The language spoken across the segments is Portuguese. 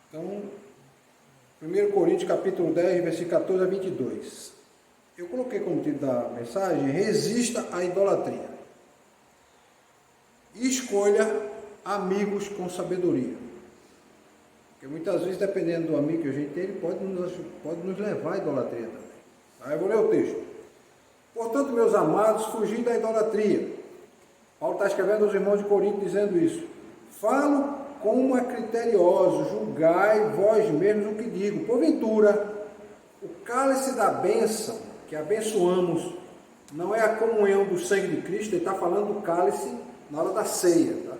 Então, 1 Coríntios capítulo 10, versículo 14 a 22. Eu coloquei como título da mensagem: resista à idolatria. E escolha amigos com sabedoria. Porque muitas vezes, dependendo do amigo que a gente tem, ele pode nos levar à idolatria também. Aí eu vou ler o texto. Portanto, meus amados, fugi da idolatria. Paulo está escrevendo aos irmãos de Corinto dizendo isso. Falo como é criterioso, julgai vós mesmos o que digo. Porventura, o cálice da bênção, que abençoamos, não é a comunhão do sangue de Cristo. Ele está falando do cálice na hora da ceia. Tá?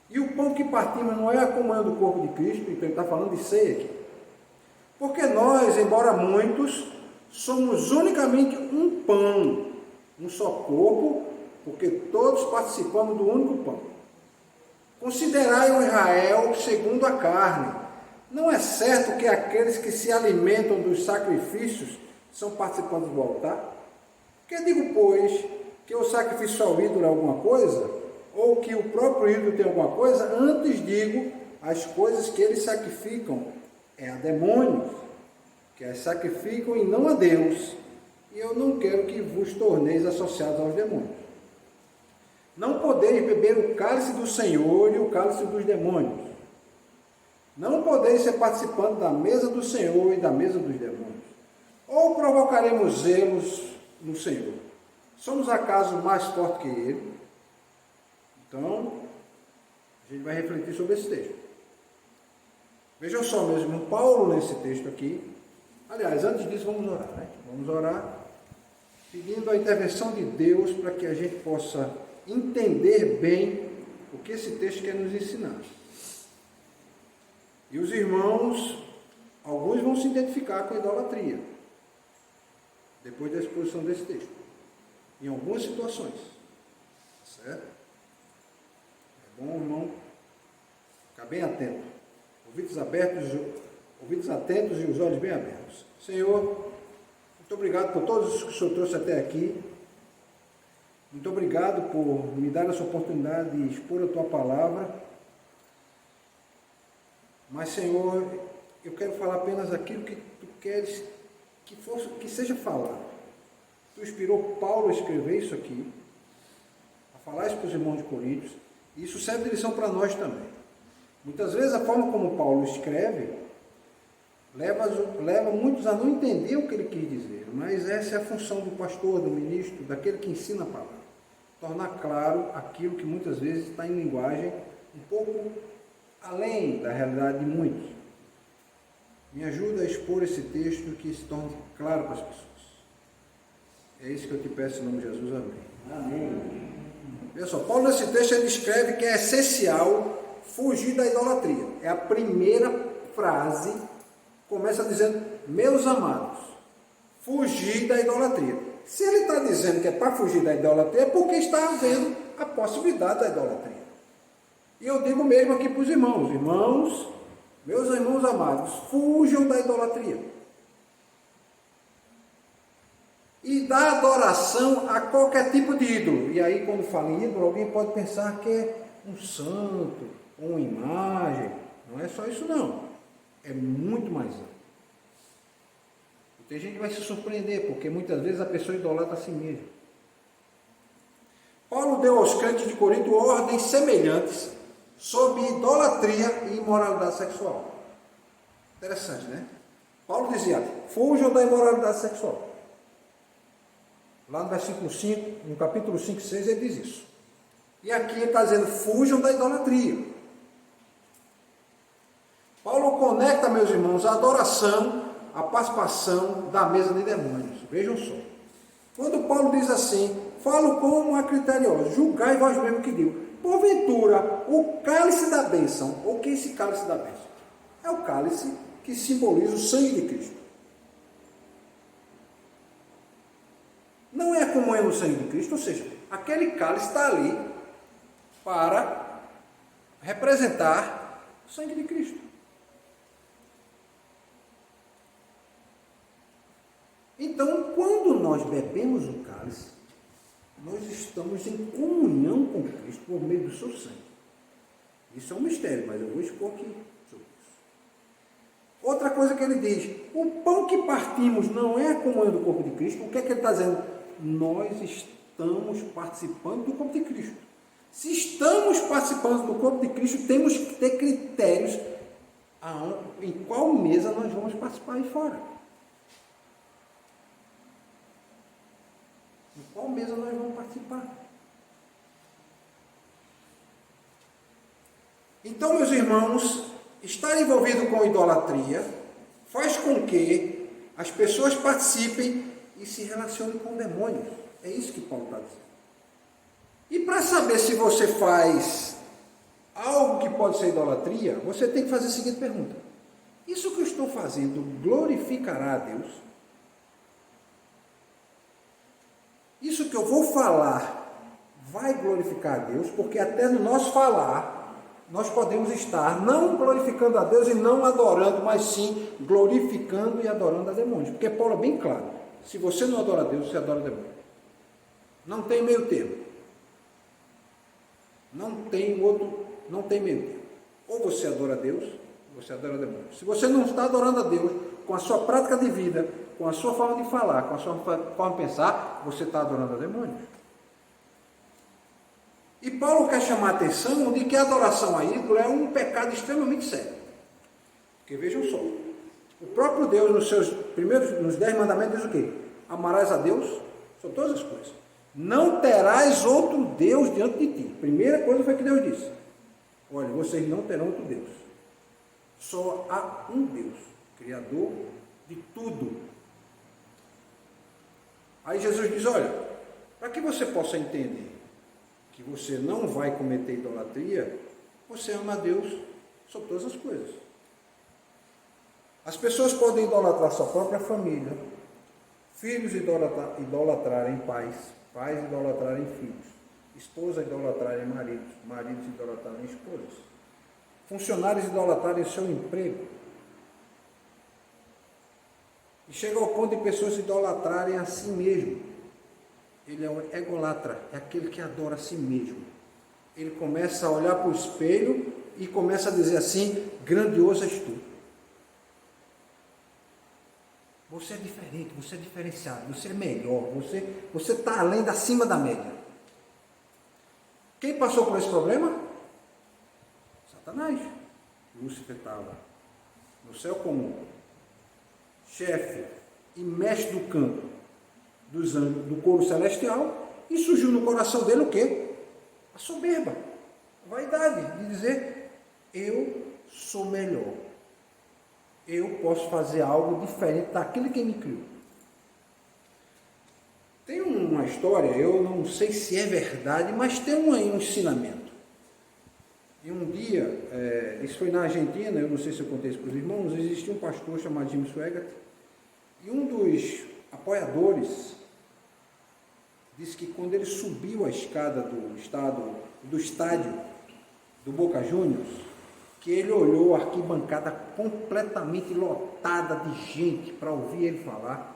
E o pão que partimos não é a comunhão do corpo de Cristo. Então ele está falando de ceia aqui. Porque nós, embora muitos, somos unicamente um pão, um só corpo, porque todos participamos do único pão. Considerai o Israel segundo a carne. Não é certo que aqueles que se alimentam dos sacrifícios são participantes do altar? Que digo, pois, que o sacrifício ao ídolo é alguma coisa? Ou que o próprio ídolo tem alguma coisa? Antes digo, as coisas que eles sacrificam é a demônios, que as sacrificam e não a Deus. E eu não quero que vos torneis associados aos demônios. Não podeis beber o cálice do Senhor e o cálice dos demônios. Não podeis ser participantes da mesa do Senhor e da mesa dos demônios. Ou provocaremos zelos no Senhor? Somos acaso mais fortes que Ele? Então, a gente vai refletir sobre esse texto. Vejam só, meus irmãos, Paulo nesse texto aqui. Aliás, antes disso, vamos orar, né? Vamos orar pedindo a intervenção de Deus para que a gente possa entender bem o que esse texto quer nos ensinar. E os irmãos, alguns vão se identificar com a idolatria, depois da exposição desse texto, em algumas situações, certo? É bom, irmão, ficar bem atento, ouvidos atentos e os olhos bem abertos. Senhor, muito obrigado por todos os que o Senhor trouxe até aqui. Muito obrigado por me dar essa oportunidade de expor a Tua palavra. Mas, Senhor, eu quero falar apenas aquilo que Tu queres que seja falado. Tu inspirou Paulo a escrever isso aqui, a falar isso para os irmãos de Coríntios, e isso serve de lição para nós também. Muitas vezes a forma como Paulo escreve leva muitos a não entender o que ele quis dizer, mas essa é a função do pastor, do ministro, daquele que ensina a palavra. Tornar claro aquilo que muitas vezes está em linguagem um pouco além da realidade de muitos. Me ajuda a expor esse texto que se torne claro para as pessoas. É isso que eu te peço em nome de Jesus. Amém. Amém. Olha só, Paulo nesse texto ele descreve que é essencial fugir da idolatria. É a primeira frase, começa dizendo, meus amados, fugir da idolatria. Se ele está dizendo que é para fugir da idolatria, é porque está havendo a possibilidade da idolatria. E eu digo mesmo aqui para os irmãos, meus irmãos amados, fujam da idolatria. E da adoração a qualquer tipo de ídolo. E aí, quando fala em ídolo, alguém pode pensar que é um santo, uma imagem. Não é só isso não. É muito mais amplo. Tem gente que vai se surpreender, porque muitas vezes a pessoa idolatra a si mesma. Paulo deu aos crentes de Corinto ordens semelhantes sobre idolatria e imoralidade sexual. Interessante, né? Paulo dizia, fujam da imoralidade sexual. Lá no versículo 5, no capítulo 5 e 6, ele diz isso. E aqui ele está dizendo, fujam da idolatria. Paulo conecta, meus irmãos, a adoração, a participação da mesa de demônios. Vejam só. Quando Paulo diz assim, falo como a criterioso, julgai vós mesmo que digo. Porventura, o cálice da bênção, o que é esse cálice da bênção? É o cálice que simboliza o sangue de Cristo. Não é a comunhão do sangue de Cristo, ou seja, aquele cálice está ali para representar o sangue de Cristo. Então, quando nós bebemos o cálice, nós estamos em comunhão com Cristo por meio do seu sangue. Isso é um mistério, mas eu vou expor aqui sobre isso. Outra coisa que ele diz, o pão que partimos não é a comunhão do corpo de Cristo. O que é que ele está dizendo? Nós estamos participando do corpo de Cristo. Se estamos participando do corpo de Cristo, temos que ter critérios em qual mesa nós vamos participar aí fora. Em qual mesa nós vamos participar? Então, meus irmãos, estar envolvido com idolatria faz com que as pessoas participem e se relacionem com demônios. É isso que Paulo está dizendo. E para saber se você faz algo que pode ser idolatria, você tem que fazer a seguinte pergunta: isso que eu estou fazendo glorificará a Deus? Isso que eu vou falar vai glorificar a Deus? Porque até no nosso falar, nós podemos estar não glorificando a Deus e não adorando, mas sim glorificando e adorando a demônios. Porque Paulo é bem claro: se você não adora a Deus, você adora a demônio. Não tem meio termo. Não tem meio termo. Ou você adora a Deus, ou você adora a demônio. Se você não está adorando a Deus com a sua prática de vida, com a sua forma de falar, com a sua forma de pensar, você está adorando a demônios. E Paulo quer chamar a atenção de que a adoração a ídolo é um pecado extremamente sério. Porque vejam só, o próprio Deus nos 10 mandamentos diz o quê? Amarás a Deus sobre todas as coisas. Não terás outro Deus diante de ti. Primeira coisa foi que Deus disse: olha, vocês não terão outro Deus. Só há um Deus, Criador de tudo. Aí Jesus diz: olha, para que você possa entender que você não vai cometer idolatria, você ama a Deus sobre todas as coisas. As pessoas podem idolatrar sua própria família, filhos idolatrarem pais, pais idolatrarem filhos, esposas idolatrarem maridos, maridos idolatrarem esposas, funcionários idolatrarem seu emprego. E chega ao ponto de pessoas idolatrarem a si mesmo. Ele é um egolatra, é aquele que adora a si mesmo. Ele começa a olhar para o espelho e começa a dizer assim: grandioso és tu. Você é diferente, você é diferenciado, você é melhor, você está além, acima da média. Quem passou por esse problema? Satanás. Lúcifer estava no céu comum, chefe e mestre do canto dos anjos, do coro celestial, e surgiu no coração dele o quê? A soberba, a vaidade de dizer: eu sou melhor, eu posso fazer algo diferente daquele que me criou. Tem uma história, eu não sei se é verdade, mas tem um ensinamento. E um dia, isso foi na Argentina, eu não sei se eu contei isso para os irmãos, existia um pastor chamado Jim Swaggart, e um dos apoiadores disse que quando ele subiu a escada do estádio do Boca Juniors, que ele olhou a arquibancada completamente lotada de gente para ouvir ele falar,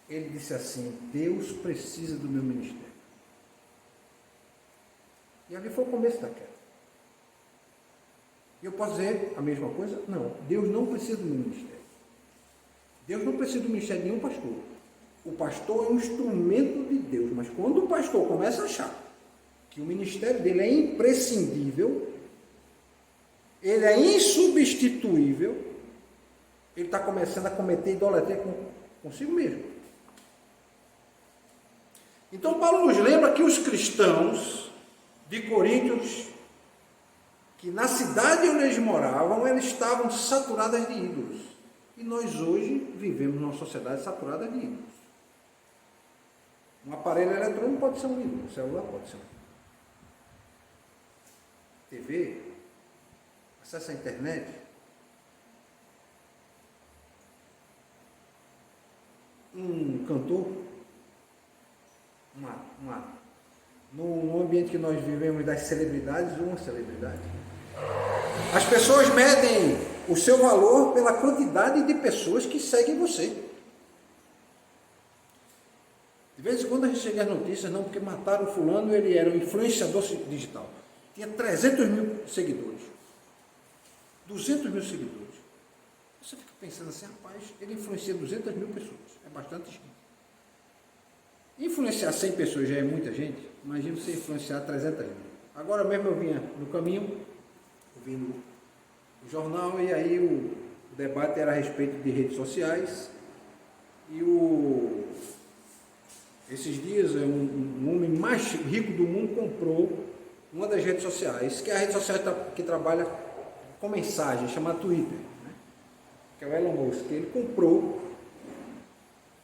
ele disse assim: Deus precisa do meu ministério. E ali foi o começo da queda. E eu posso dizer a mesma coisa? Não, Deus não precisa do meu ministério. Deus não precisa do ministério de nenhum pastor. O pastor é um instrumento de Deus, mas quando o pastor começa a achar que o ministério dele é imprescindível, ele é insubstituível, ele está começando a cometer idolatria consigo mesmo. Então Paulo nos lembra que os cristãos de Coríntios, que na cidade onde eles moravam, eles estavam saturadas de ídolos. E nós hoje vivemos numa sociedade saturada de ídolos. Um aparelho eletrônico pode ser um ídolo, um celular pode ser um ídolo. TV, acesso à internet. Um cantor, no ambiente que nós vivemos das celebridades, uma celebridade. As pessoas medem o seu valor pela quantidade de pessoas que seguem você. De vez em quando a gente chega às notícias, não, porque mataram o fulano, ele era um influenciador digital. Tinha 300 mil seguidores. 200 mil seguidores. Você fica pensando assim, rapaz, ele influencia 200 mil pessoas, é bastante gente. Influenciar 100 pessoas já é muita gente, imagina você influenciar 300 mil. Agora mesmo eu vinha no caminho, ouvindo o jornal, e aí o debate era a respeito de redes sociais, e esses dias um homem mais rico do mundo comprou uma das redes sociais, que é a rede social que trabalha com mensagem, chamada Twitter, né? Que é o Elon Musk. Ele comprou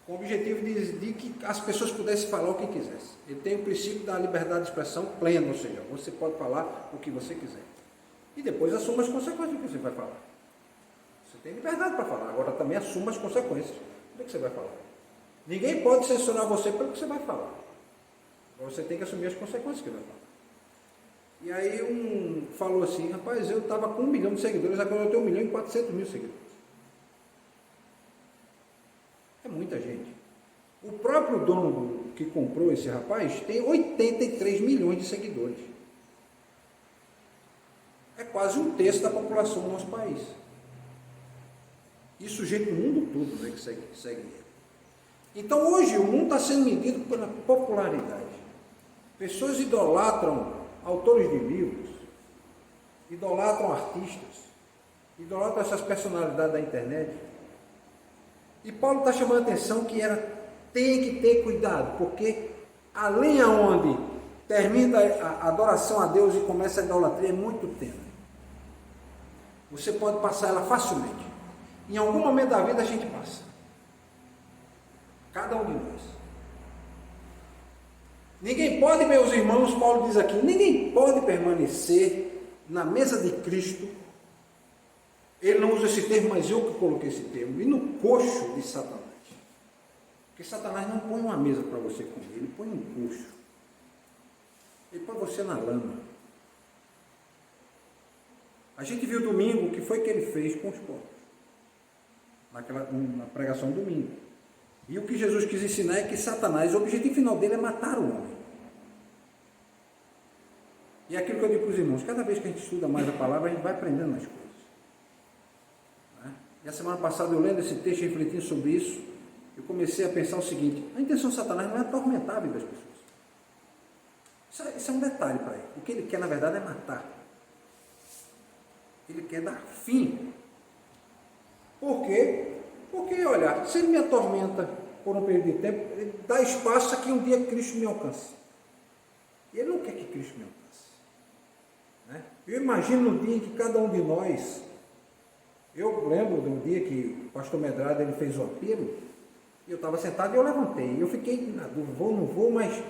com o objetivo de que as pessoas pudessem falar o que quisessem. Ele tem o princípio da liberdade de expressão plena, ou seja, você pode falar o que você quiser. E depois assuma as consequências do que você vai falar. Você tem liberdade para falar, agora também assuma as consequências do que você vai falar. Ninguém pode censurar você pelo que você vai falar. Agora você tem que assumir as consequências que vai falar. E aí um falou assim, rapaz, eu estava com 1 milhão de seguidores, agora eu tenho 1.400.000 seguidores. É muita gente. O próprio dono que comprou esse rapaz tem 83 milhões de seguidores. É quase 1/3 da população do nosso país. Isso gente do mundo todo, né, que segue ele. Então hoje o mundo está sendo medido pela popularidade. Pessoas idolatram autores de livros, idolatram artistas, idolatram essas personalidades da internet. E Paulo está chamando a atenção que tem que ter cuidado, porque a linha onde termina a adoração a Deus e começa a idolatria é muito tênue. Você pode passar ela facilmente. Em algum momento da vida a gente passa. Cada um de nós. Ninguém pode, meus irmãos, Paulo diz aqui, ninguém pode permanecer na mesa de Cristo. Ele não usa esse termo, mas eu que coloquei esse termo. E no coxo de Satanás. Porque Satanás não põe uma mesa para você comer, ele põe um coxo. Ele põe você na lama. A gente viu domingo o que foi que ele fez com os porcos. Na pregação domingo. E o que Jesus quis ensinar é que Satanás, o objetivo final dele é matar o homem. E é aquilo que eu digo para os irmãos, cada vez que a gente estuda mais a palavra, a gente vai aprendendo mais coisas. E a semana passada, eu lendo esse texto e refletindo sobre isso, eu comecei a pensar o seguinte, a intenção de Satanás não é atormentar a vida das pessoas. Isso é um detalhe para ele. O que ele quer, na verdade, é matar. Ele quer dar fim. Por quê? Porque, olha, se ele me atormenta por um período de tempo, ele dá espaço a que um dia Cristo me alcance. E ele não quer que Cristo me alcance. Né? Eu imagino no dia em que cada um de nós, eu lembro do dia que o pastor Medrado ele fez o apelo, e eu estava sentado e eu levantei. Eu fiquei na dúvida, vou, não vou, mas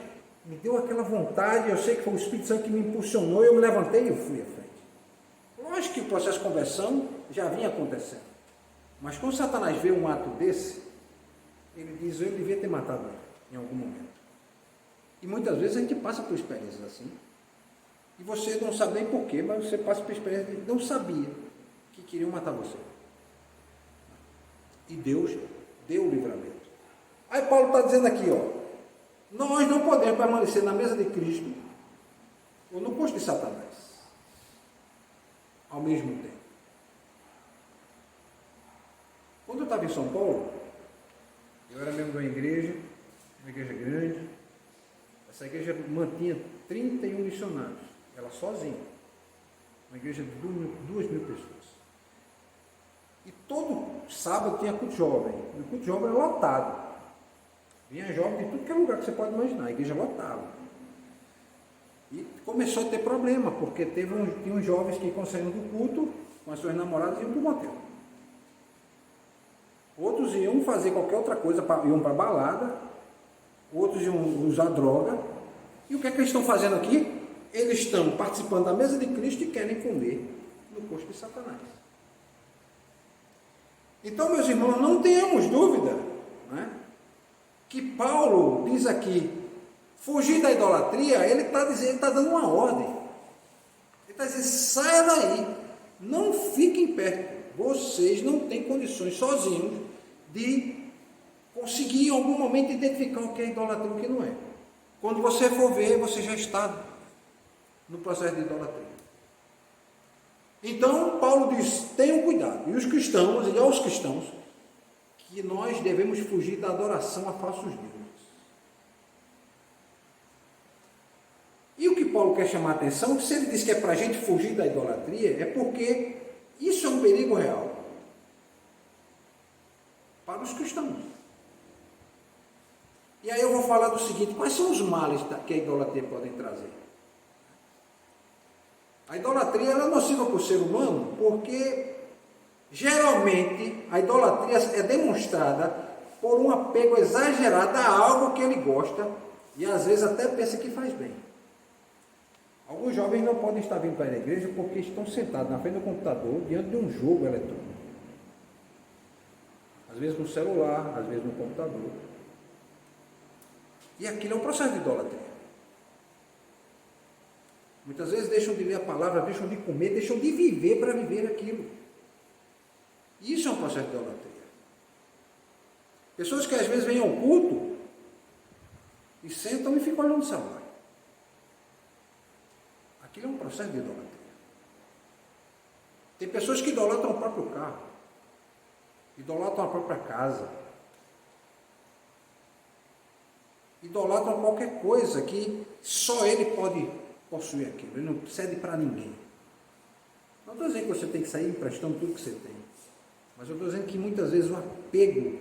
me deu aquela vontade, eu sei que foi o Espírito Santo que me impulsionou, eu me levantei e eu fui à frente. Lógico que o processo de conversão já vinha acontecendo. Mas quando Satanás vê um ato desse, ele diz, eu devia ter matado ele em algum momento. E muitas vezes a gente passa por experiências assim. E você não sabe nem porquê, mas você passa por experiências de não sabia que queriam matar você. E Deus deu o livramento. Aí Paulo está dizendo aqui, ó, nós não podemos permanecer na mesa de Cristo ou no posto de Satanás ao mesmo tempo. Quando eu estava em São Paulo, eu era membro de uma igreja grande. Essa igreja mantinha 31 missionários, ela sozinha. Uma igreja de 2.000 pessoas. E todo sábado tinha culto jovem. E o culto jovem era lotado. Vinha jovem de tudo que é lugar que você pode imaginar. A igreja lotava. E começou a ter problema, porque tinha uns jovens que iam saindo do culto com as suas namoradas e iam para o motel. Outros iam fazer qualquer outra coisa, iam para a balada, outros iam usar droga. E o que é que eles estão fazendo aqui? Eles estão participando da mesa de Cristo e querem comer no posto de Satanás. Então, meus irmãos, não tenhamos dúvida, né, que Paulo diz aqui, fugir da idolatria, ele está dando uma ordem. Ele está dizendo, saia daí, não fiquem perto. Vocês não têm condições sozinhos de conseguir em algum momento identificar o que é idolatria e o que não é. Quando você for ver, você já está no processo de idolatria. Então, Paulo diz, tenham cuidado, e aos cristãos, que nós devemos fugir da adoração a falsos deuses. E o que Paulo quer chamar a atenção, se ele diz que é para a gente fugir da idolatria, é porque isso é um perigo real para os cristãos. E aí eu vou falar do seguinte, quais são os males que a idolatria pode trazer? A idolatria ela é nociva para o ser humano porque, geralmente, a idolatria é demonstrada por um apego exagerado a algo que ele gosta e às vezes até pensa que faz bem. Alguns jovens não podem estar vindo para a igreja porque estão sentados na frente do computador diante de um jogo eletrônico. Às vezes no celular, às vezes no computador. E aquilo é um processo de idolatria. Muitas vezes deixam de ler a palavra, deixam de comer, deixam de viver para viver aquilo. Isso é um processo de idolatria. Pessoas que às vezes vêm ao culto e sentam e ficam olhando o celular. Aquilo é um processo de idolatria. Tem pessoas que idolatram o próprio carro, idolatram a própria casa, idolatram qualquer coisa que só ele pode possuir aquilo, ele não cede para ninguém. Não estou dizendo que você tem que sair emprestando tudo que você tem, mas eu estou dizendo que muitas vezes o apego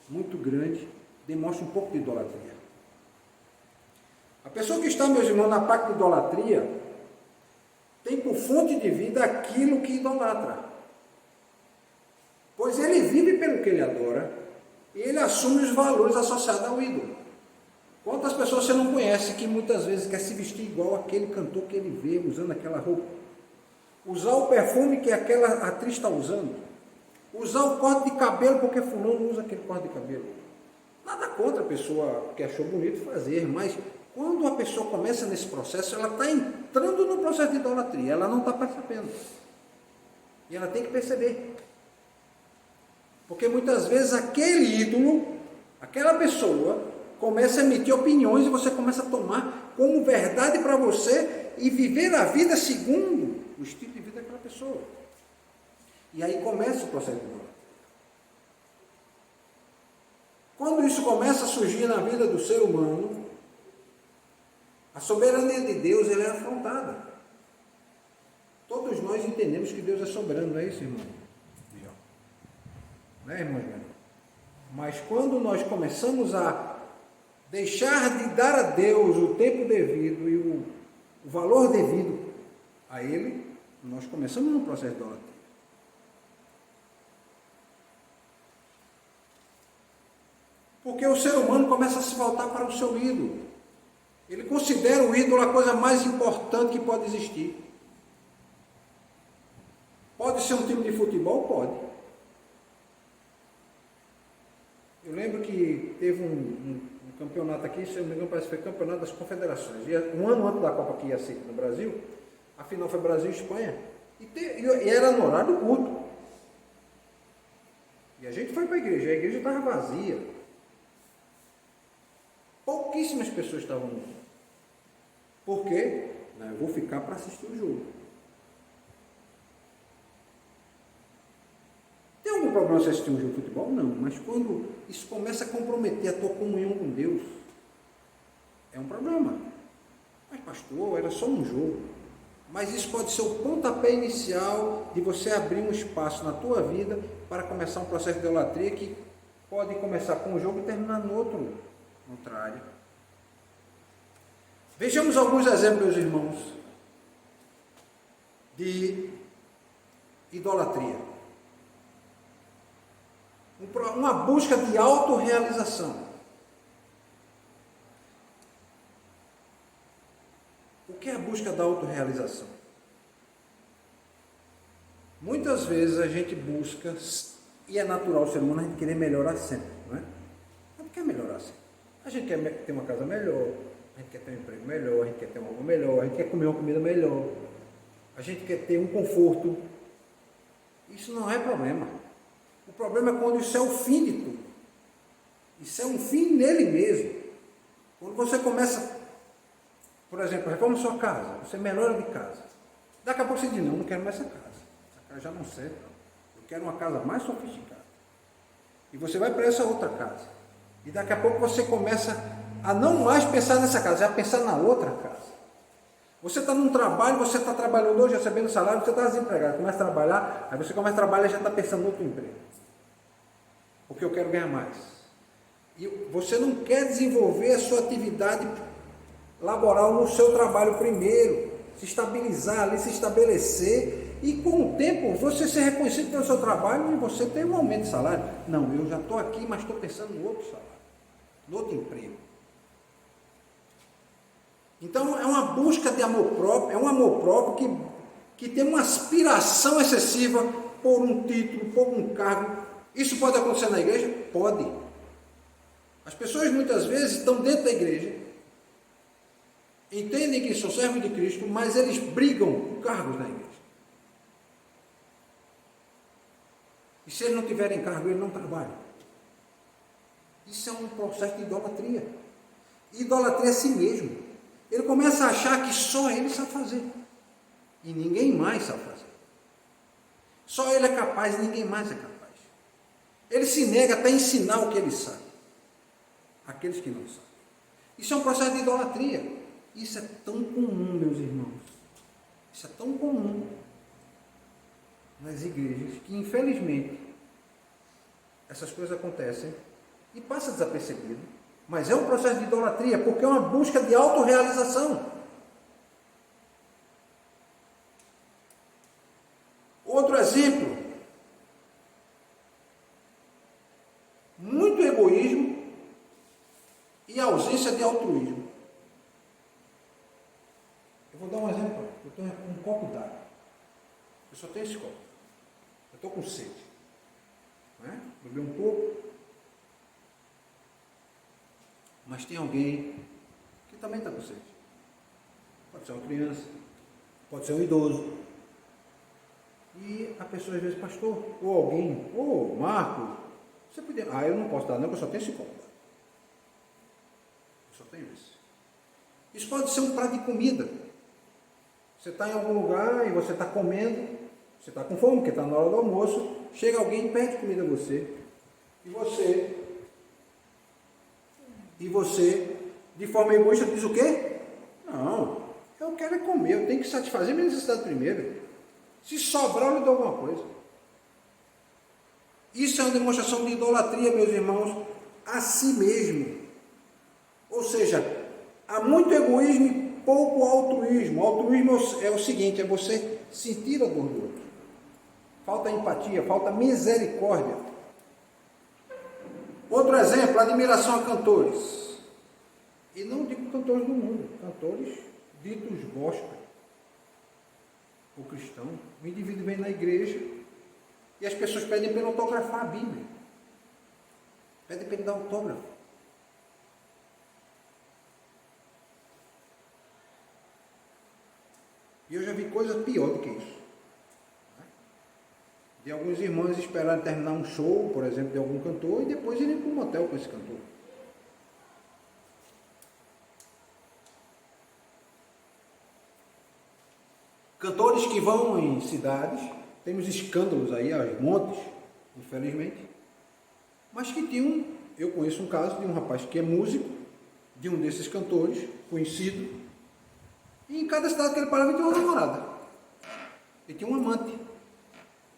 muito grande demonstra um pouco de idolatria. A pessoa que está, meus irmãos, na parte de idolatria, tem por fonte de vida aquilo que idolatra. Pois ele vive pelo que ele adora e ele assume os valores associados ao ídolo. Quantas pessoas você não conhece que muitas vezes quer se vestir igual aquele cantor que ele vê usando aquela roupa? Usar o perfume que aquela atriz está usando? Usar o corte de cabelo porque fulano usa aquele corte de cabelo? Nada contra a pessoa que achou bonito fazer, mas quando a pessoa começa nesse processo, ela está entrando no processo de idolatria, ela não está percebendo. E ela tem que perceber. Porque muitas vezes aquele ídolo, aquela pessoa, começa a emitir opiniões e você começa a tomar como verdade para você e viver a vida segundo o estilo de vida daquela pessoa. E aí começa o processo de idolatria. Quando isso começa a surgir na vida do ser humano, a soberania de Deus ela é afrontada. Todos nós entendemos que Deus é soberano, não é isso, irmão? Não é, irmão? Mas quando nós começamos a deixar de dar a Deus o tempo devido e o valor devido a Ele, nós começamos num processo de idolatria. Porque o ser humano começa a se voltar para o seu ídolo. Ele considera o ídolo a coisa mais importante que pode existir. Pode ser um time de futebol? Pode. Eu lembro que teve um campeonato aqui, se eu não me engano, parece que foi campeonato das confederações. E um ano antes da Copa que ia ser no Brasil, a final foi Brasil e Espanha. E era no horário do culto. E a gente foi para a igreja estava vazia. Pouquíssimas pessoas estavam no culto. Por quê? Não, eu vou ficar para assistir o jogo. Tem algum problema você assistir um jogo de futebol? Não, mas quando isso começa a comprometer a tua comunhão com Deus, é um problema. Mas pastor, era só um jogo. Mas isso pode ser o pontapé inicial de você abrir um espaço na tua vida para começar um processo de idolatria que pode começar com um jogo e terminar no outra área. Vejamos alguns exemplos, meus irmãos, de idolatria. Uma busca de autorrealização. O que é a busca da autorrealização? Muitas vezes a gente busca, e é natural o ser humano a gente querer melhorar sempre, não é? A gente quer melhorar sempre. A gente quer ter uma casa melhor, a gente quer ter um emprego melhor, a gente quer ter uma roupa melhor, a gente quer comer uma comida melhor, a gente quer ter um conforto. Isso não é problema. O problema é quando isso é o fim de tudo. Isso é um fim nele mesmo. Quando você começa, por exemplo, reforma sua casa, você melhora de casa. Daqui a pouco você diz, não quero mais essa casa. cara já não serve. Eu quero uma casa mais sofisticada. E você vai para essa outra casa. E daqui a pouco você começa a não mais pensar nessa casa, a pensar na outra casa. Você está num trabalho, você está trabalhando hoje, recebendo salário, você está desempregado, começa a trabalhar, aí você começa a trabalhar e já está pensando no outro emprego. Porque eu quero ganhar mais. E você não quer desenvolver a sua atividade laboral no seu trabalho primeiro, se estabilizar ali, se estabelecer, e com o tempo você ser reconhecido pelo seu trabalho e você ter um aumento de salário. Não, eu já estou aqui, mas estou pensando no outro salário, no outro emprego. Então é uma busca de amor próprio, é um amor próprio que tem uma aspiração excessiva por um título, por um cargo. Isso pode acontecer na igreja? Pode. As pessoas muitas vezes estão dentro da igreja, entendem que são servos de Cristo, mas eles brigam por cargos na igreja. E se eles não tiverem cargo, eles não trabalham. Isso é um processo de idolatria. Idolatria a si mesmo. Ele começa a achar que só ele sabe fazer. E ninguém mais sabe fazer. Só ele é capaz e ninguém mais é capaz. Ele se nega até a ensinar o que ele sabe. Aqueles que não sabem. Isso é um processo de idolatria. Isso é tão comum, meus irmãos. Isso é tão comum nas igrejas que, infelizmente, essas coisas acontecem e passa desapercebido. Mas é um processo de idolatria, porque é uma busca de autorrealização. Outro exemplo. Muito egoísmo e ausência de altruísmo. Eu vou dar um exemplo. Eu estou com um copo d'água. Eu só tenho esse copo. Eu estou com sede. Não é? Bebi um pouco. Mas tem alguém que também está com sede. Pode ser uma criança, pode ser um idoso. E a pessoa às vezes, pastor, ou alguém, ou Marco, você podia. Eu não posso dar, não, porque eu só tenho esse copo. Eu só tenho esse. Isso pode ser um prato de comida. Você está em algum lugar e você está comendo, você está com fome, porque está na hora do almoço, chega alguém e pede comida a você. E você, de forma egoísta, diz o quê? Não, eu quero é comer, eu tenho que satisfazer minha necessidade primeiro. Se sobrar, eu lhe dou alguma coisa. Isso é uma demonstração de idolatria, meus irmãos, a si mesmo. Ou seja, há muito egoísmo e pouco altruísmo. O altruísmo é o seguinte, é você sentir a dor do outro. Falta empatia, falta misericórdia. Outro exemplo, admiração a cantores. E não digo cantores do mundo, cantores ditos gospel, ou cristão. O indivíduo vem na igreja e as pessoas pedem para ele autografar a Bíblia. Pedem para ele dar autógrafo. E eu já vi coisa pior do que isso. De alguns irmãos esperarem terminar um show, por exemplo, de algum cantor, e depois irem para um motel com esse cantor. Cantores que vão em cidades, temos escândalos aí, aos montes, infelizmente, mas que tinham, eu conheço um caso de um rapaz que é músico, de um desses cantores, conhecido, e em cada cidade que ele parava ele tinha uma namorada, ele tinha um amante.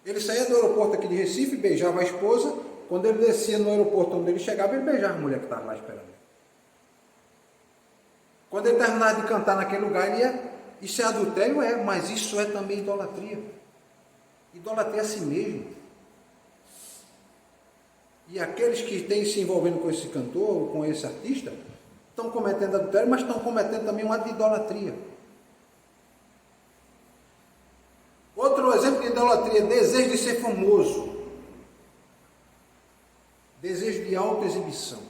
Ele saía do aeroporto aqui de Recife, beijava a esposa, quando ele descia no aeroporto onde ele chegava, ele beijava a mulher que estava lá esperando. Quando ele terminava de cantar naquele lugar, ele ia, isso é adultério? Mas isso é também idolatria. Idolatria a si mesmo. E aqueles que têm se envolvendo com esse cantor, com esse artista, estão cometendo adultério, mas estão cometendo também um ato de idolatria. Outro exemplo de idolatria, desejo de ser famoso. Desejo de autoexibição.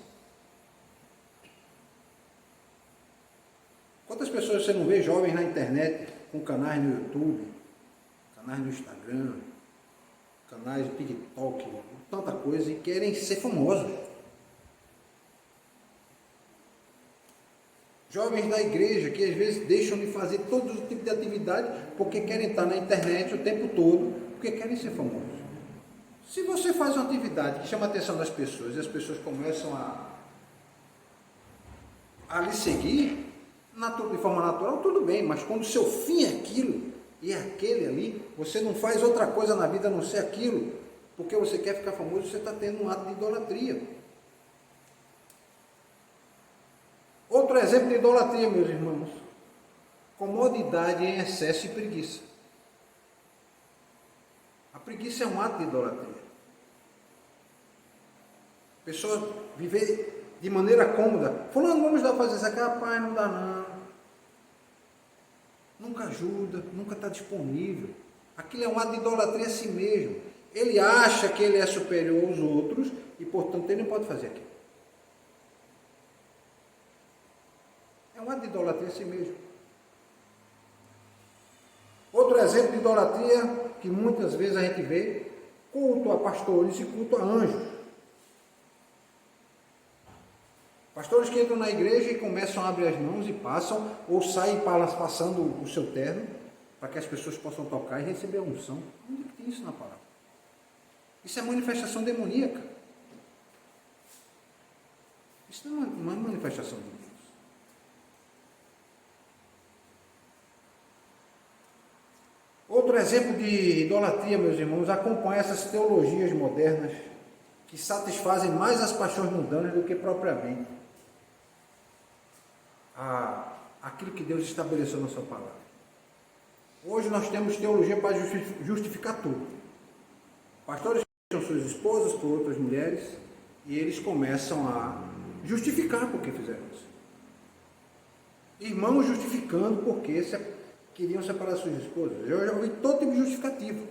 Quantas pessoas você não vê jovens na internet com canais no YouTube, canais no Instagram, canais no TikTok, tanta coisa, e querem ser famosos. Jovens da igreja que às vezes deixam de fazer todo tipo de atividade porque querem estar na internet o tempo todo, porque ser famoso. Se você faz uma atividade que chama a atenção das pessoas e as pessoas começam a lhe seguir, de forma natural, tudo bem, mas quando o seu fim é aquilo, e é aquele ali, você não faz outra coisa na vida a não ser aquilo, porque você quer ficar famoso, você está tendo um ato de idolatria. Outro exemplo de idolatria, meus irmãos, comodidade em excesso e preguiça. A preguiça é um ato de idolatria. A pessoa viver de maneira cômoda. Fulano, vamos dar para fazer isso aqui, rapaz, não dá não. Nunca ajuda, nunca está disponível. Aquilo é um ato de idolatria a si mesmo. Ele acha que ele é superior aos outros e, portanto, ele não pode fazer aquilo. É um ato de idolatria a si mesmo. Outro exemplo de idolatria que muitas vezes a gente vê, culto a pastores e culto a anjos. Pastores que entram na igreja e começam a abrir as mãos e passam, ou saem passando o seu terno, para que as pessoas possam tocar e receber a unção. Onde que tem isso na palavra? Isso é manifestação demoníaca. Isso não é manifestação de Deus. Outro exemplo de idolatria, meus irmãos, acompanha essas teologias modernas que satisfazem mais as paixões mundanas do que propriamente aquilo que Deus estabeleceu na sua palavra. Hoje nós temos teologia para justificar tudo. Pastores deixam suas esposas por outras mulheres e eles começam a justificar por que fizeram isso. Irmãos justificando porque queriam separar suas esposas. Eu já ouvi todo tipo de justificativo.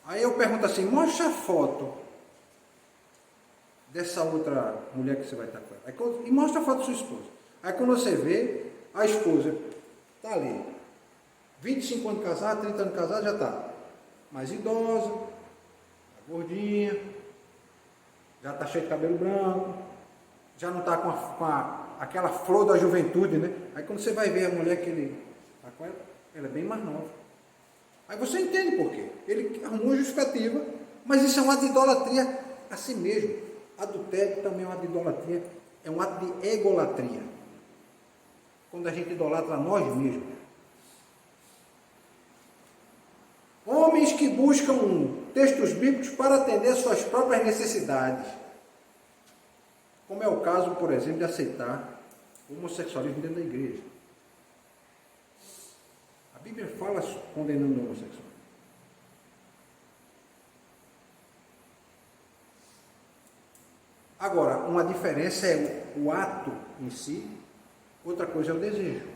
Aí eu pergunto assim, mostra a foto dessa outra mulher que você vai estar com ela. E mostra a foto da sua esposa. Aí quando você vê, a esposa está ali, 25 anos casada, 30 anos casada, já está mais idosa, tá gordinha, já está cheia de cabelo branco, já não está com aquela flor da juventude, né? Aí quando você vai ver a mulher que ele está com ela é bem mais nova. Aí você entende por quê. Ele arrumou uma justificativa, mas isso é um ato de idolatria a si mesmo. Adultério também é um ato de idolatria, é um ato de egolatria. Quando a gente idolatra a nós mesmos. Homens que buscam textos bíblicos para atender às suas próprias necessidades. Como é o caso, por exemplo, de aceitar o homossexualismo dentro da igreja. A Bíblia fala condenando o homossexualismo. Agora, uma diferença é o ato em si, outra coisa é o desejo.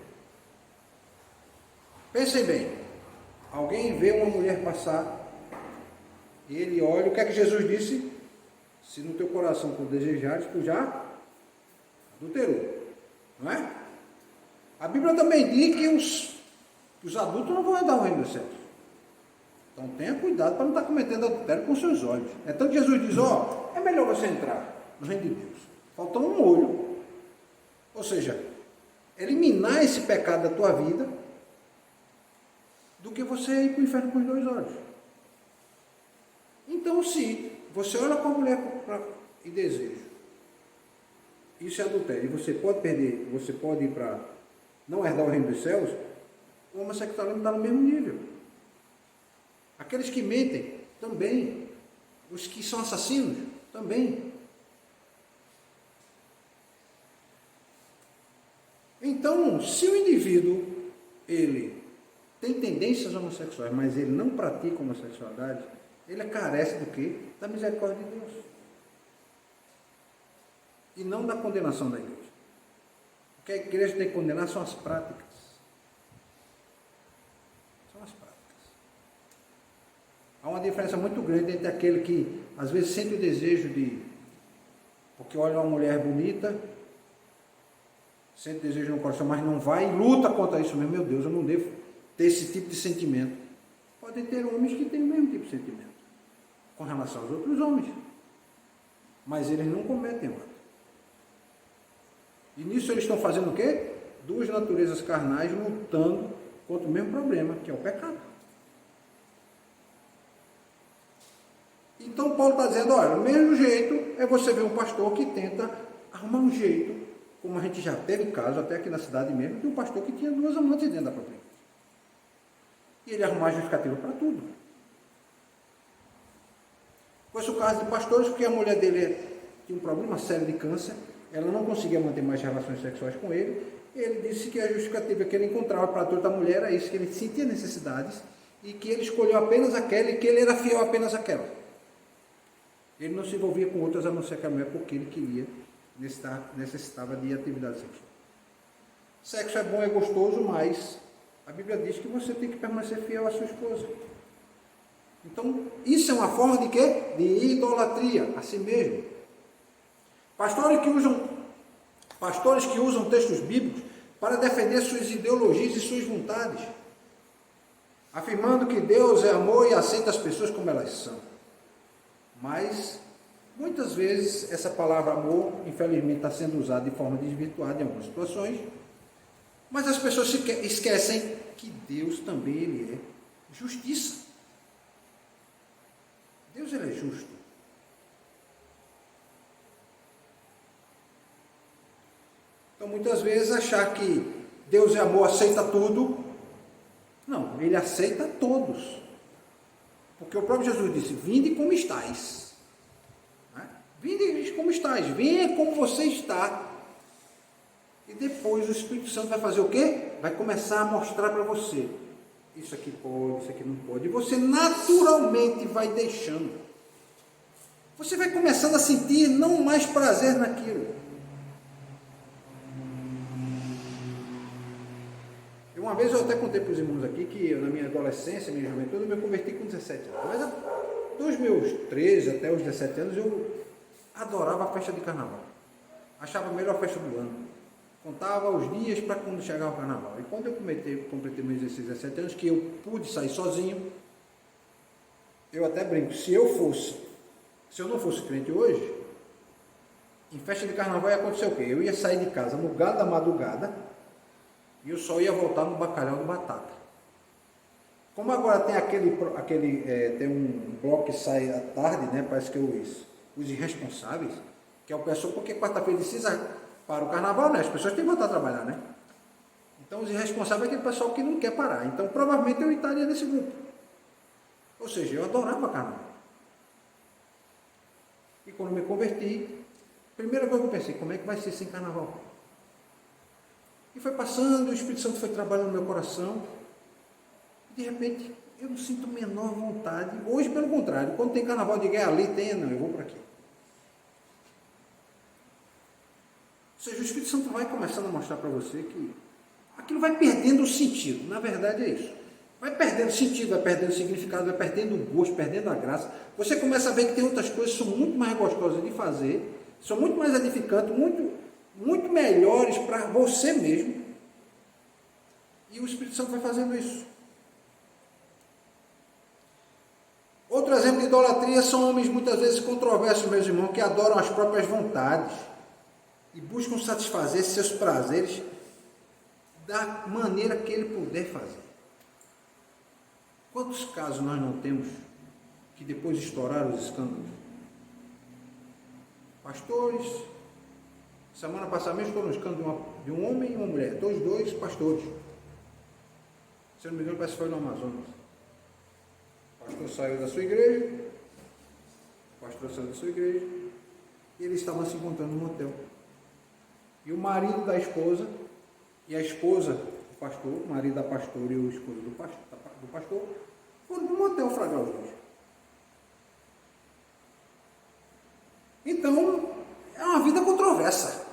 Pensem bem, alguém vê uma mulher passar, e ele olha, o que é que Jesus disse? Se no teu coração tu desejares, tu já adulterou, não é? A Bíblia também diz que os adultos não vão herdar o reino dos céus. Então tenha cuidado para não estar cometendo adultério com seus olhos. Então Jesus diz, é melhor você entrar no reino de Deus, faltando um olho, ou seja, eliminar esse pecado da tua vida, do que você ir para o inferno com os 2 olhos. Então, se você olha para a mulher e deseja, isso é adultério, e você pode perder, você pode ir para não herdar o reino dos céus, o homossexualismo está no mesmo nível. Aqueles que mentem, também. Os que são assassinos, também. Então, se o indivíduo, ele tem tendências homossexuais, mas ele não pratica homossexualidade, ele carece do quê? Da misericórdia de Deus. E não da condenação da igreja. O que a igreja tem que condenar são as práticas. São as práticas. Há uma diferença muito grande entre aquele que, às vezes, sente o desejo porque olha uma mulher bonita, sente desejo no coração, mas não vai e luta contra isso mesmo. Meu Deus, eu não devo ter esse tipo de sentimento. Podem ter homens que têm o mesmo tipo de sentimento com relação aos outros homens, mas eles não cometem o ato. E nisso eles estão fazendo o quê? 2 naturezas carnais lutando contra o mesmo problema, que é o pecado. Então Paulo está dizendo, olha, o mesmo jeito é você ver um pastor que tenta arrumar um jeito, como a gente já teve caso, até aqui na cidade mesmo, de um pastor que tinha 2 amantes dentro da própria igreja. E ele arrumar justificativa para tudo. Conheço o caso de pastores que a mulher dele tinha um problema sério de câncer, ela não conseguia manter mais relações sexuais com ele, ele disse que a justificativa que ele encontrava para toda a mulher era isso, que ele sentia necessidades e que ele escolheu apenas aquela e que ele era fiel apenas àquela. Ele não se envolvia com outras a não ser aquela mulher porque ele queria, necessitava de atividade sexual. Sexo é bom, é gostoso, mas a Bíblia diz que você tem que permanecer fiel à sua esposa. Então, isso é uma forma de quê? De idolatria a si mesmo. Pastores que usam textos bíblicos para defender suas ideologias e suas vontades, afirmando que Deus é amor e aceita as pessoas como elas são. Mas, muitas vezes, essa palavra amor, infelizmente, está sendo usada de forma desvirtuada em algumas situações, mas as pessoas esquecem que Deus também ele é justiça. Deus ele é justo. Então, muitas vezes, achar que Deus é amor, aceita tudo. Não, ele aceita todos. Porque o próprio Jesus disse, vinde como estáis. Né? Vinde como estáis, venha como você está. E depois o Espírito Santo vai fazer o quê? Vai começar a mostrar para você. Isso aqui pode, isso aqui não pode. E você naturalmente vai deixando. Você vai começando a sentir não mais prazer naquilo. Uma vez eu até contei para os irmãos aqui que eu, na minha adolescência, minha juventude, eu me converti com 17 anos. Mas dos meus 13 até os 17 anos, eu adorava a festa de carnaval. Achava a melhor festa do ano. Contava os dias para quando chegava o carnaval. E quando eu completei meus 16, 17 anos, que eu pude sair sozinho, eu até brinco, se eu não fosse crente hoje, em festa de carnaval ia acontecer o quê? Eu ia sair de casa no galo da madrugada, e eu só ia voltar no bacalhau de batata. Como agora tem tem um bloco que sai à tarde, né? Parece que os irresponsáveis, que é o pessoal, porque quarta-feira precisa para o carnaval, né? As pessoas têm que voltar a trabalhar, né? Então os irresponsáveis é aquele pessoal que não quer parar. Então provavelmente eu estaria nesse grupo. Ou seja, eu adorava carnaval. E quando me converti, a primeira coisa que eu pensei, como é que vai ser sem carnaval? E foi passando, o Espírito Santo foi trabalhando no meu coração. E de repente, eu não sinto a menor vontade. Hoje, pelo contrário, quando tem carnaval, eu digo, ali tem, não, eu vou para aqui. Ou seja, o Espírito Santo vai começando a mostrar para você que aquilo vai perdendo o sentido. Na verdade é isso. Vai perdendo sentido, vai perdendo significado, vai perdendo o gosto, perdendo a graça. Você começa a ver que tem outras coisas que são muito mais gostosas de fazer, são muito mais edificantes, muito melhores para você mesmo. E o Espírito Santo vai fazendo isso. Outro exemplo de idolatria são homens muitas vezes controversos, meus irmãos, que adoram as próprias vontades e buscam satisfazer seus prazeres da maneira que ele puder fazer. Quantos casos nós não temos que depois estouraram os escândalos? Pastores, semana passada mesmo estou no escândalo de um homem e uma mulher, dois pastores. Se eu não me engano, parece que foi no Amazonas. O pastor saiu da sua igreja, e eles estavam se encontrando no motel. E o marido da esposa, e a esposa do pastor, o marido da pastora e o esposo do pastor, foram para o motel flagrar os dois. Então, é uma vida controversa.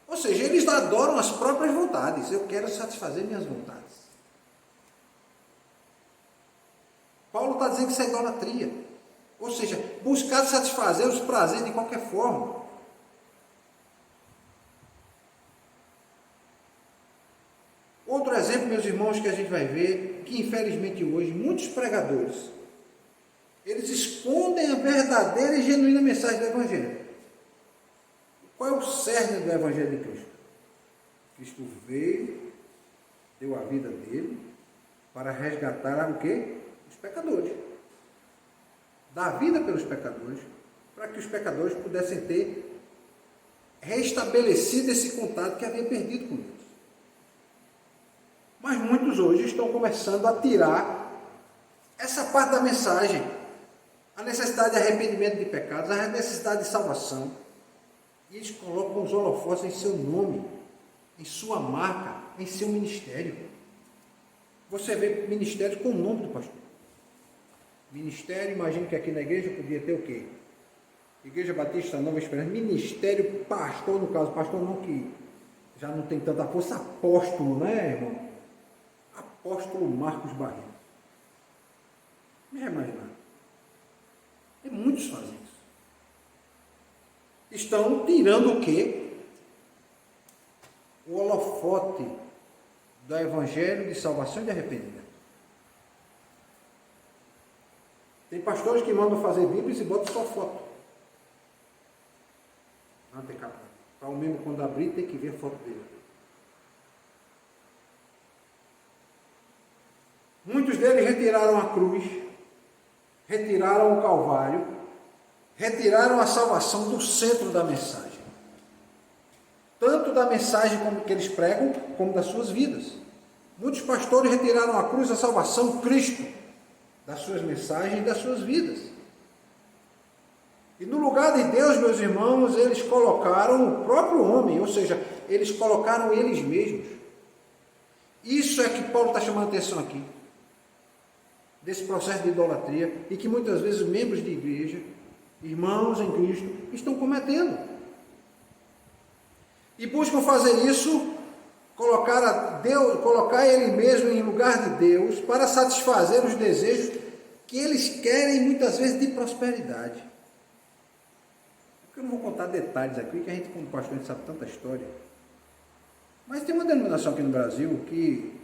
Ou seja, eles adoram as próprias vontades. Eu quero satisfazer minhas vontades. Paulo está dizendo que isso é idolatria. Ou seja, buscar satisfazer os prazeres de qualquer forma. Outro exemplo, meus irmãos, que a gente vai ver, que infelizmente hoje, muitos pregadores, eles escondem a verdadeira e genuína mensagem do Evangelho. Qual é o cerne do Evangelho de Cristo? Cristo veio, deu a vida dele, para resgatar o quê? Os pecadores. Dar vida pelos pecadores, para que os pecadores pudessem ter restabelecido esse contato que havia perdido com Deus. Mas muitos hoje estão começando a tirar essa parte da mensagem, a necessidade de arrependimento de pecados, a necessidade de salvação, e eles colocam os holofotes em seu nome, em sua marca, em seu ministério. Você vê ministérios com o nome do pastor. Ministério, imagino que aqui na igreja podia ter o quê? Igreja Batista Nova Esperança, ministério pastor, no caso, pastor não, que já não tem tanta força, apóstolo, né, irmão? Apóstolo Marcos Barreto. Me imaginar. E muitos fazem isso. Estão tirando o quê? O holofote do evangelho de salvação e de arrependimento. Tem pastores que mandam fazer Bíblias e botam só foto. Não tem capa. Para o mesmo quando abrir tem que ver a foto dele. Muitos deles retiraram a cruz, retiraram o Calvário, retiraram a salvação do centro da mensagem. Tanto da mensagem como que eles pregam, como das suas vidas. Muitos pastores retiraram a cruz, a salvação, Cristo, das suas mensagens e das suas vidas. E no lugar de Deus, meus irmãos, eles colocaram o próprio homem, ou seja, eles colocaram eles mesmos. Isso é que Paulo está chamando a atenção aqui. Desse processo de idolatria, e que muitas vezes membros de igreja, irmãos em Cristo, estão cometendo. E buscam fazer isso, colocar ele mesmo em lugar de Deus, para satisfazer os desejos que eles querem muitas vezes de prosperidade. Eu não vou contar detalhes aqui, que a gente como pastor a gente sabe tanta história. Mas tem uma denominação aqui no Brasil que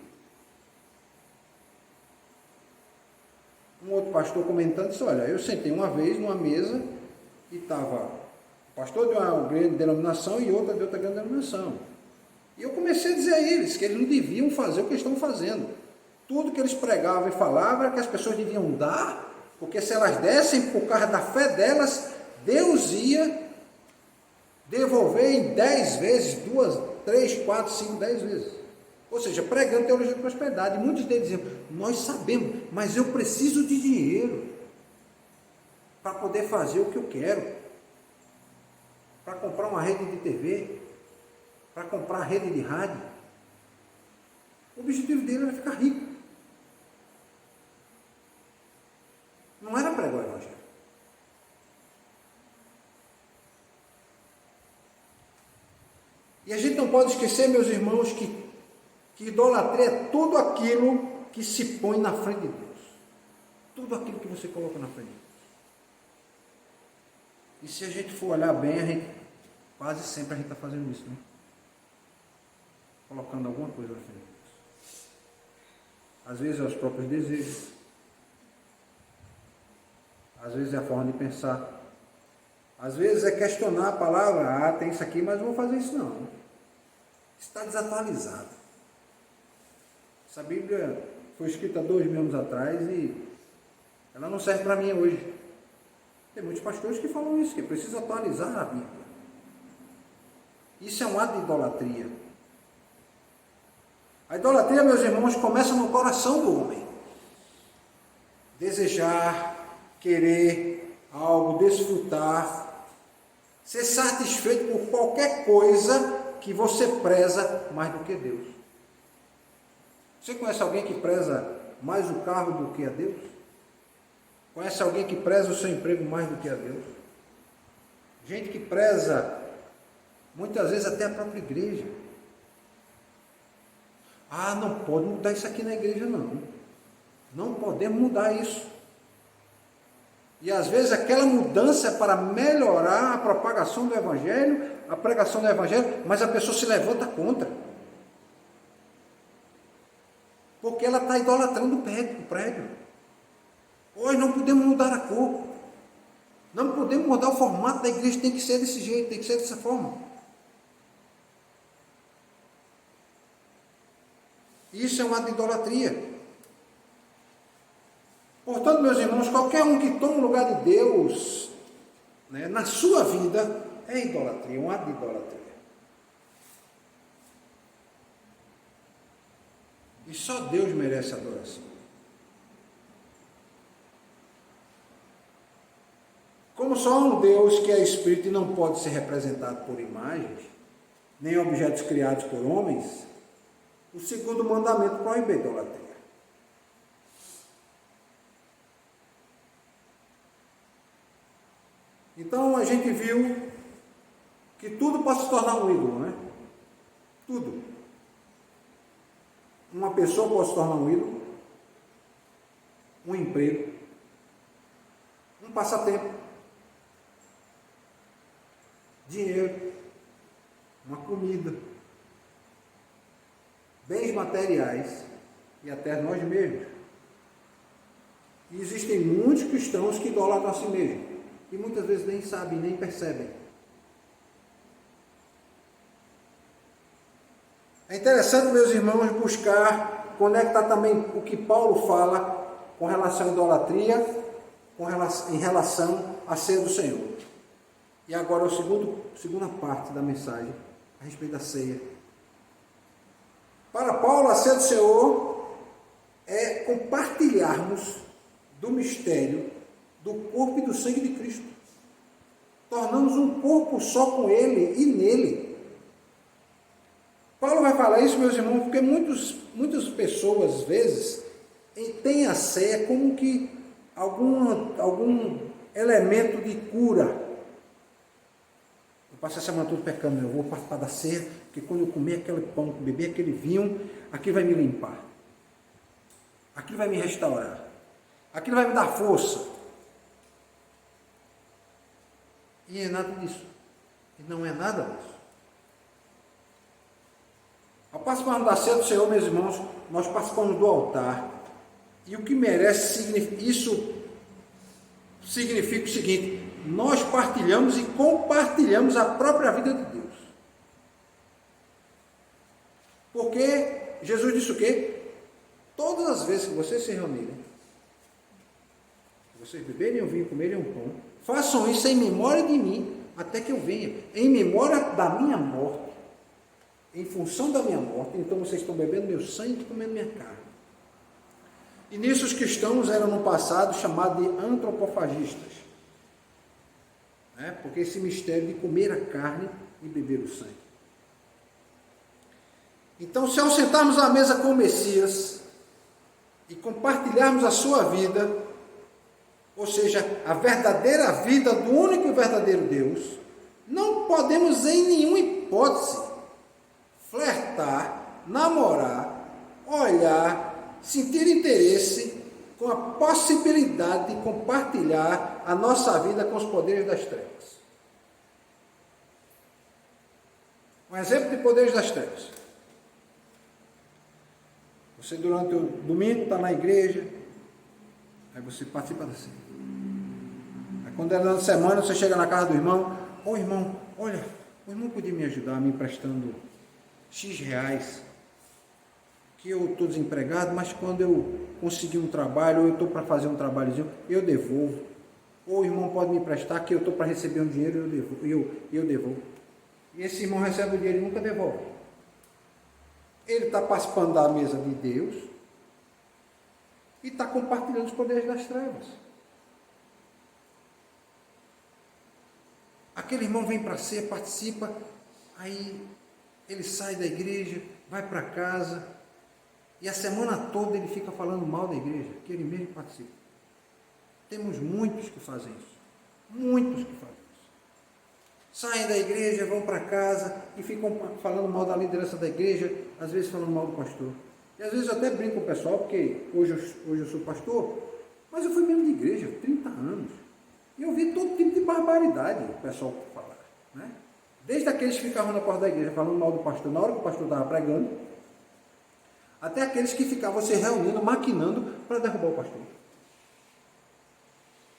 um outro pastor comentando disse, olha, eu sentei uma vez numa mesa e estava o pastor de uma grande denominação e outra de outra grande denominação. E eu comecei a dizer a eles que eles não deviam fazer o que eles estão fazendo. Tudo que eles pregavam e falavam era que as pessoas deviam dar, porque se elas dessem por causa da fé delas, Deus ia devolver em 10 vezes, 2, 3, 4, 5, 10 vezes. Ou seja, pregando teologia de prosperidade. E muitos deles diziam, nós sabemos, mas eu preciso de dinheiro para poder fazer o que eu quero. Para comprar uma rede de TV, para comprar rede de rádio. O objetivo dele era ficar rico. Não era pregar o evangelho. E a gente não pode esquecer, meus irmãos, que idolatria é tudo aquilo que se põe na frente de Deus. Tudo aquilo que você coloca na frente de Deus. E se a gente for olhar bem, quase sempre a gente está fazendo isso, né? Colocando alguma coisa na frente de Deus. Às vezes é os próprios desejos. Às vezes é a forma de pensar. Às vezes é questionar a palavra, tem isso aqui, mas não vou fazer isso não. Isso está desatualizado. Essa Bíblia foi escrita 2000 anos atrás e ela não serve para mim hoje. Tem muitos pastores que falam isso, que precisa atualizar a Bíblia. Isso é um ato de idolatria. A idolatria, meus irmãos, começa no coração do homem. Desejar, querer algo, desfrutar, ser satisfeito por qualquer coisa que você preza mais do que Deus. Você conhece alguém que preza mais o carro do que a Deus? Conhece alguém que preza o seu emprego mais do que a Deus? Gente que preza, muitas vezes até a própria igreja. Não pode mudar isso aqui na igreja não. Não podemos mudar isso. E às vezes aquela mudança é para melhorar a propagação do Evangelho, a pregação do Evangelho, mas a pessoa se levanta contra. Porque ela está idolatrando o prédio. Hoje não podemos mudar a cor. Não podemos mudar o formato da igreja, tem que ser desse jeito, tem que ser dessa forma. Isso é um ato de idolatria. Portanto, meus irmãos, qualquer um que toma o lugar de Deus, né, na sua vida, é idolatria, um ato de idolatria. E só Deus merece adoração. Como só há um Deus que é Espírito e não pode ser representado por imagens, nem objetos criados por homens, o segundo mandamento proíbe a idolatria. Então a gente viu que tudo pode se tornar um ídolo, né? Tudo. Uma pessoa pode se tornar um ídolo, um emprego, um passatempo, dinheiro, uma comida, bens materiais e até nós mesmos. E existem muitos cristãos que idolatram a si mesmos e muitas vezes nem sabem, nem percebem. É interessante, meus irmãos, buscar, conectar também o que Paulo fala com relação à idolatria, em relação à ceia do Senhor. E agora a segunda parte da mensagem, a respeito da ceia. Para Paulo, a ceia do Senhor é compartilharmos do mistério do corpo e do sangue de Cristo. Tornamos um corpo só com Ele e nele. Paulo vai falar isso, meus irmãos, porque muitas pessoas, às vezes, têm a ceia como que algum elemento de cura. Eu passo a semana toda pecando, eu vou participar da ceia, porque quando eu comer aquele pão, beber aquele vinho, aquilo vai me limpar. Aquilo vai me restaurar. Aquilo vai me dar força. E é nada disso. E não é nada disso. Ao participarmos da ceia do Senhor, meus irmãos, nós participamos do altar. E o que merece, isso significa o seguinte: nós partilhamos e compartilhamos a própria vida de Deus. Porque Jesus disse o quê? Todas as vezes que vocês se reunirem, que vocês beberem o vinho e comerem um pão, façam isso em memória de mim, até que eu venha, em memória da minha morte. Em função da minha morte, então vocês estão bebendo meu sangue e comendo minha carne. E nisso os cristãos eram no passado chamados de antropofagistas. Porque esse mistério de comer a carne e beber o sangue. Então, se ao sentarmos à mesa com o Messias e compartilharmos a sua vida, ou seja, a verdadeira vida do único e verdadeiro Deus, não podemos em nenhuma hipótese flertar, namorar, olhar, sentir interesse com a possibilidade de compartilhar a nossa vida com os poderes das trevas. Um exemplo de poderes das trevas. Você durante o domingo está na igreja, aí você participa da ceia. Aí quando é na semana, você chega na casa do irmão, irmão, olha, o irmão podia me ajudar me emprestando X reais, que eu estou desempregado, mas quando eu conseguir um trabalho, ou eu estou para fazer um trabalhozinho, eu devolvo. Ou o irmão pode me emprestar, que eu estou para receber um dinheiro, eu devolvo. E esse irmão recebe o dinheiro e nunca devolve. Ele está participando da mesa de Deus e está compartilhando os poderes das trevas. Aquele irmão vem para a ceia, participa, aí ele sai da igreja, vai para casa, e a semana toda ele fica falando mal da igreja, que ele mesmo participa. Temos muitos que fazem isso. Muitos que fazem isso. Saem da igreja, vão para casa e ficam falando mal da liderança da igreja, às vezes falando mal do pastor. E às vezes eu até brinco com o pessoal, porque hoje eu sou pastor, mas eu fui membro de igreja há 30 anos. E eu vi todo tipo de barbaridade o pessoal falar, né? Desde aqueles que ficavam na porta da igreja falando mal do pastor na hora que o pastor estava pregando, até aqueles que ficavam se reunindo, maquinando para derrubar o pastor.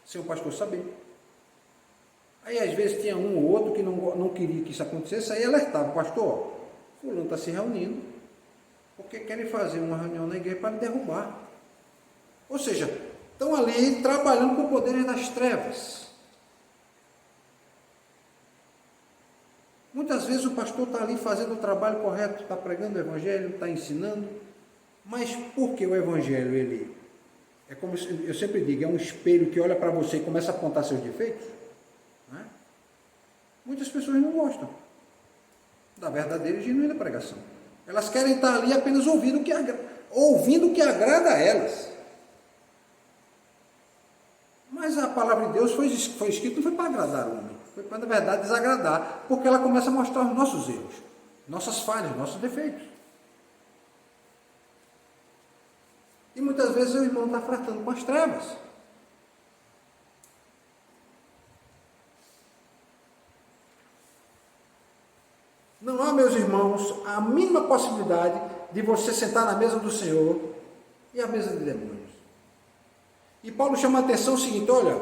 Sem o pastor saber. Aí às vezes tinha um ou outro que não queria que isso acontecesse, aí alertava o pastor, fulano está se reunindo, porque querem fazer uma reunião na igreja para derrubar. Ou seja, estão ali trabalhando com poderes das trevas. Muitas vezes o pastor está ali fazendo o trabalho correto, está pregando o evangelho, está ensinando, mas por que o evangelho, ele é como eu sempre digo, é um espelho que olha para você e começa a apontar seus defeitos? Né? Muitas pessoas não gostam da verdadeira e genuína pregação. Elas querem estar ali apenas ouvindo o que agrada a elas. Mas a palavra de Deus foi escrita não foi para agradar o homem, foi para, na verdade, desagradar, porque ela começa a mostrar os nossos erros, nossas falhas, nossos defeitos. E muitas vezes o irmão está tratando com as trevas. Não há, meus irmãos, a mínima possibilidade de você sentar na mesa do Senhor e a mesa de demônios. E Paulo chama a atenção o seguinte: olha,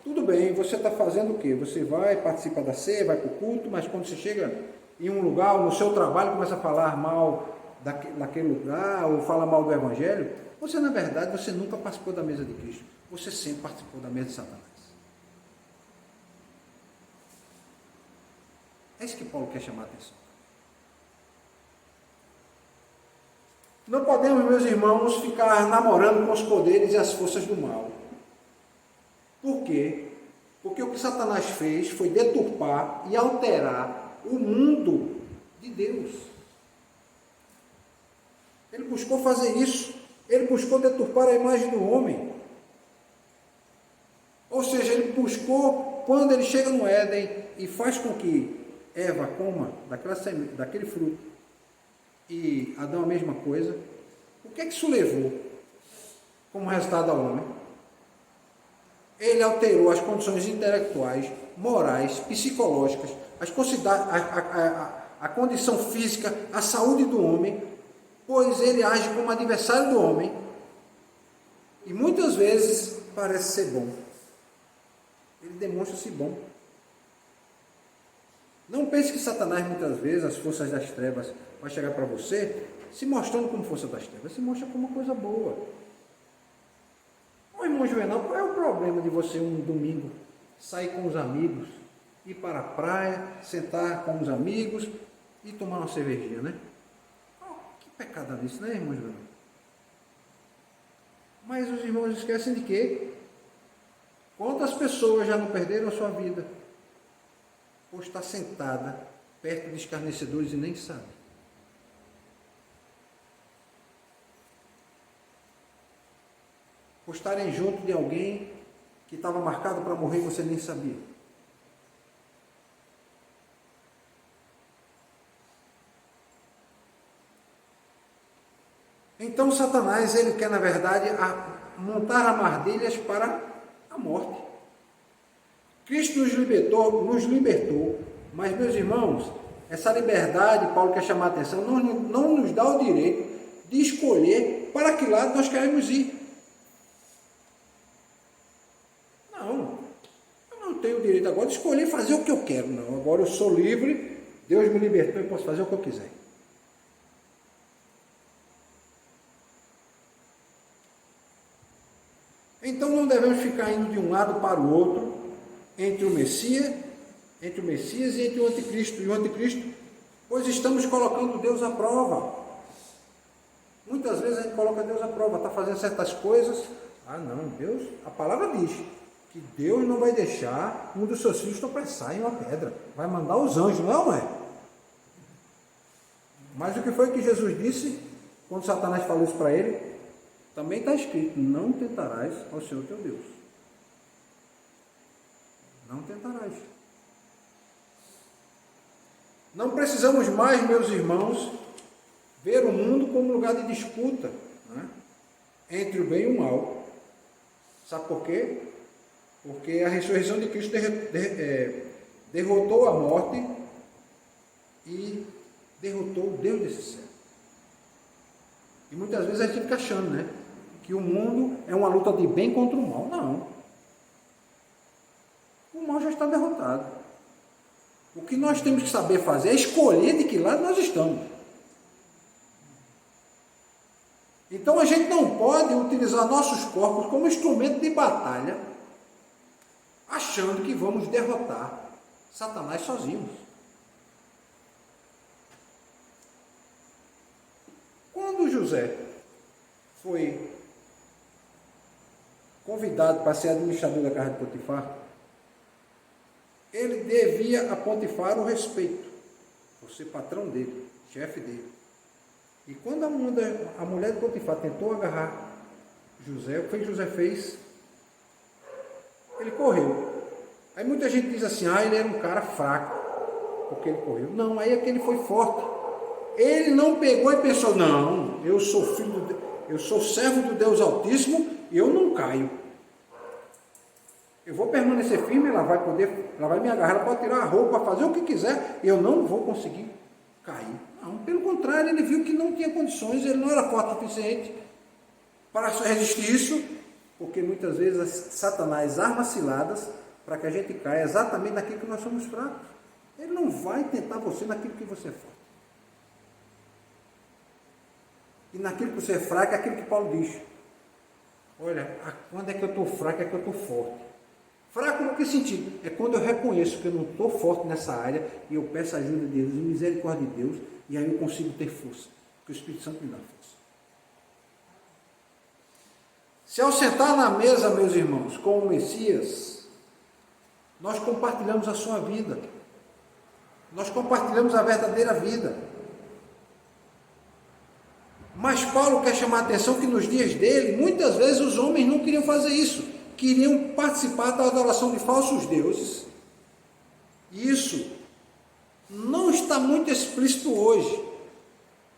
tudo bem, você está fazendo o quê? Você vai, participa da ceia, vai para o culto, mas quando você chega em um lugar, ou no seu trabalho, começa a falar mal daquele lugar, ou fala mal do Evangelho, você, na verdade, você nunca participou da mesa de Cristo. Você sempre participou da mesa de Satanás. É isso que Paulo quer chamar a atenção. Não podemos, meus irmãos, ficar namorando com os poderes e as forças do mal. Por quê? Porque o que Satanás fez foi deturpar e alterar o mundo de Deus. Ele buscou fazer isso. Ele buscou deturpar a imagem do homem. Ou seja, ele buscou, quando ele chega no Éden e faz com que Eva coma daquele fruto, e Adão a mesma coisa, o que é que isso levou como resultado ao homem? Ele alterou as condições intelectuais, morais, psicológicas, a condição física, a saúde do homem, pois ele age como adversário do homem e muitas vezes parece ser bom. Ele demonstra-se bom. Não pense que Satanás, muitas vezes, as forças das trevas, vai chegar para você se mostrando como força das trevas, se mostra como uma coisa boa. Ô irmão Juvenal, qual é o problema de você um domingo sair com os amigos, ir para a praia, sentar com os amigos e tomar uma cervejinha, né? Oh, que pecado nisso, né, irmão Juvenal? Mas os irmãos esquecem de quê? Quantas pessoas já não perderam a sua vida por estar sentada perto de escarnecedores e nem sabe? Por estarem junto de alguém que estava marcado para morrer e você nem sabia? Então Satanás, ele quer, na verdade, montar armadilhas para a morte. Cristo nos libertou, mas, meus irmãos, essa liberdade, Paulo quer chamar a atenção, não nos dá o direito de escolher para que lado nós queremos ir. Não, eu não tenho o direito agora de escolher fazer o que eu quero, não. Agora eu sou livre, Deus me libertou e posso fazer o que eu quiser. Então não devemos ficar indo de um lado para o outro, entre o Messias e entre o Anticristo. E o Anticristo, pois estamos colocando Deus à prova. Muitas vezes a gente coloca Deus à prova, está fazendo certas coisas. Ah não, Deus, a palavra diz que Deus não vai deixar um dos seus filhos tropeçar em uma pedra. Vai mandar os anjos, não é? Mas o que foi que Jesus disse quando Satanás falou isso para ele? Também está escrito: não tentarás ao Senhor teu Deus. Não tentarás. Não precisamos mais, meus irmãos, ver o mundo como lugar de disputa, né, entre o bem e o mal. Sabe por quê? Porque a ressurreição de Cristo derrotou a morte e derrotou o Deus desse céu. E muitas vezes a gente fica achando, né, que o mundo é uma luta de bem contra o mal. Não. O mal já está derrotado. O que nós temos que saber fazer é escolher de que lado nós estamos. Então a gente não pode utilizar nossos corpos como instrumento de batalha, achando que vamos derrotar Satanás sozinhos. Quando José foi convidado para ser administrador da casa de Potifar, ele devia a Potifar o respeito, por ser patrão dele, chefe dele. E quando a mulher de Potifar tentou agarrar José, o que José fez? Ele correu. Aí muita gente diz assim, ele era um cara fraco, porque ele correu. Não, aí é que ele foi forte. Ele não pegou e pensou, não, eu sou eu sou servo do Deus Altíssimo e eu não caio. Eu vou permanecer firme, ela vai me agarrar, ela pode tirar a roupa, fazer o que quiser, eu não vou conseguir cair. Não, pelo contrário, ele viu que não tinha condições, ele não era forte o suficiente para resistir isso, porque muitas vezes Satanás arma ciladas para que a gente caia exatamente naquilo que nós somos fracos. Ele não vai tentar você naquilo que você é forte. E naquilo que você é fraco, é aquilo que Paulo diz. Olha, quando é que eu estou fraco, é que eu estou forte. Fraco no que sentido? É quando eu reconheço que eu não estou forte nessa área e eu peço a ajuda de Deus, a misericórdia de Deus, e aí eu consigo ter força, porque o Espírito Santo me dá força. Se ao sentar na mesa, meus irmãos, com o Messias, nós compartilhamos a sua vida, nós compartilhamos a verdadeira vida. Mas Paulo quer chamar a atenção que nos dias dele, muitas vezes os homens não queriam fazer isso, queriam participar da adoração de falsos deuses. Isso não está muito explícito hoje,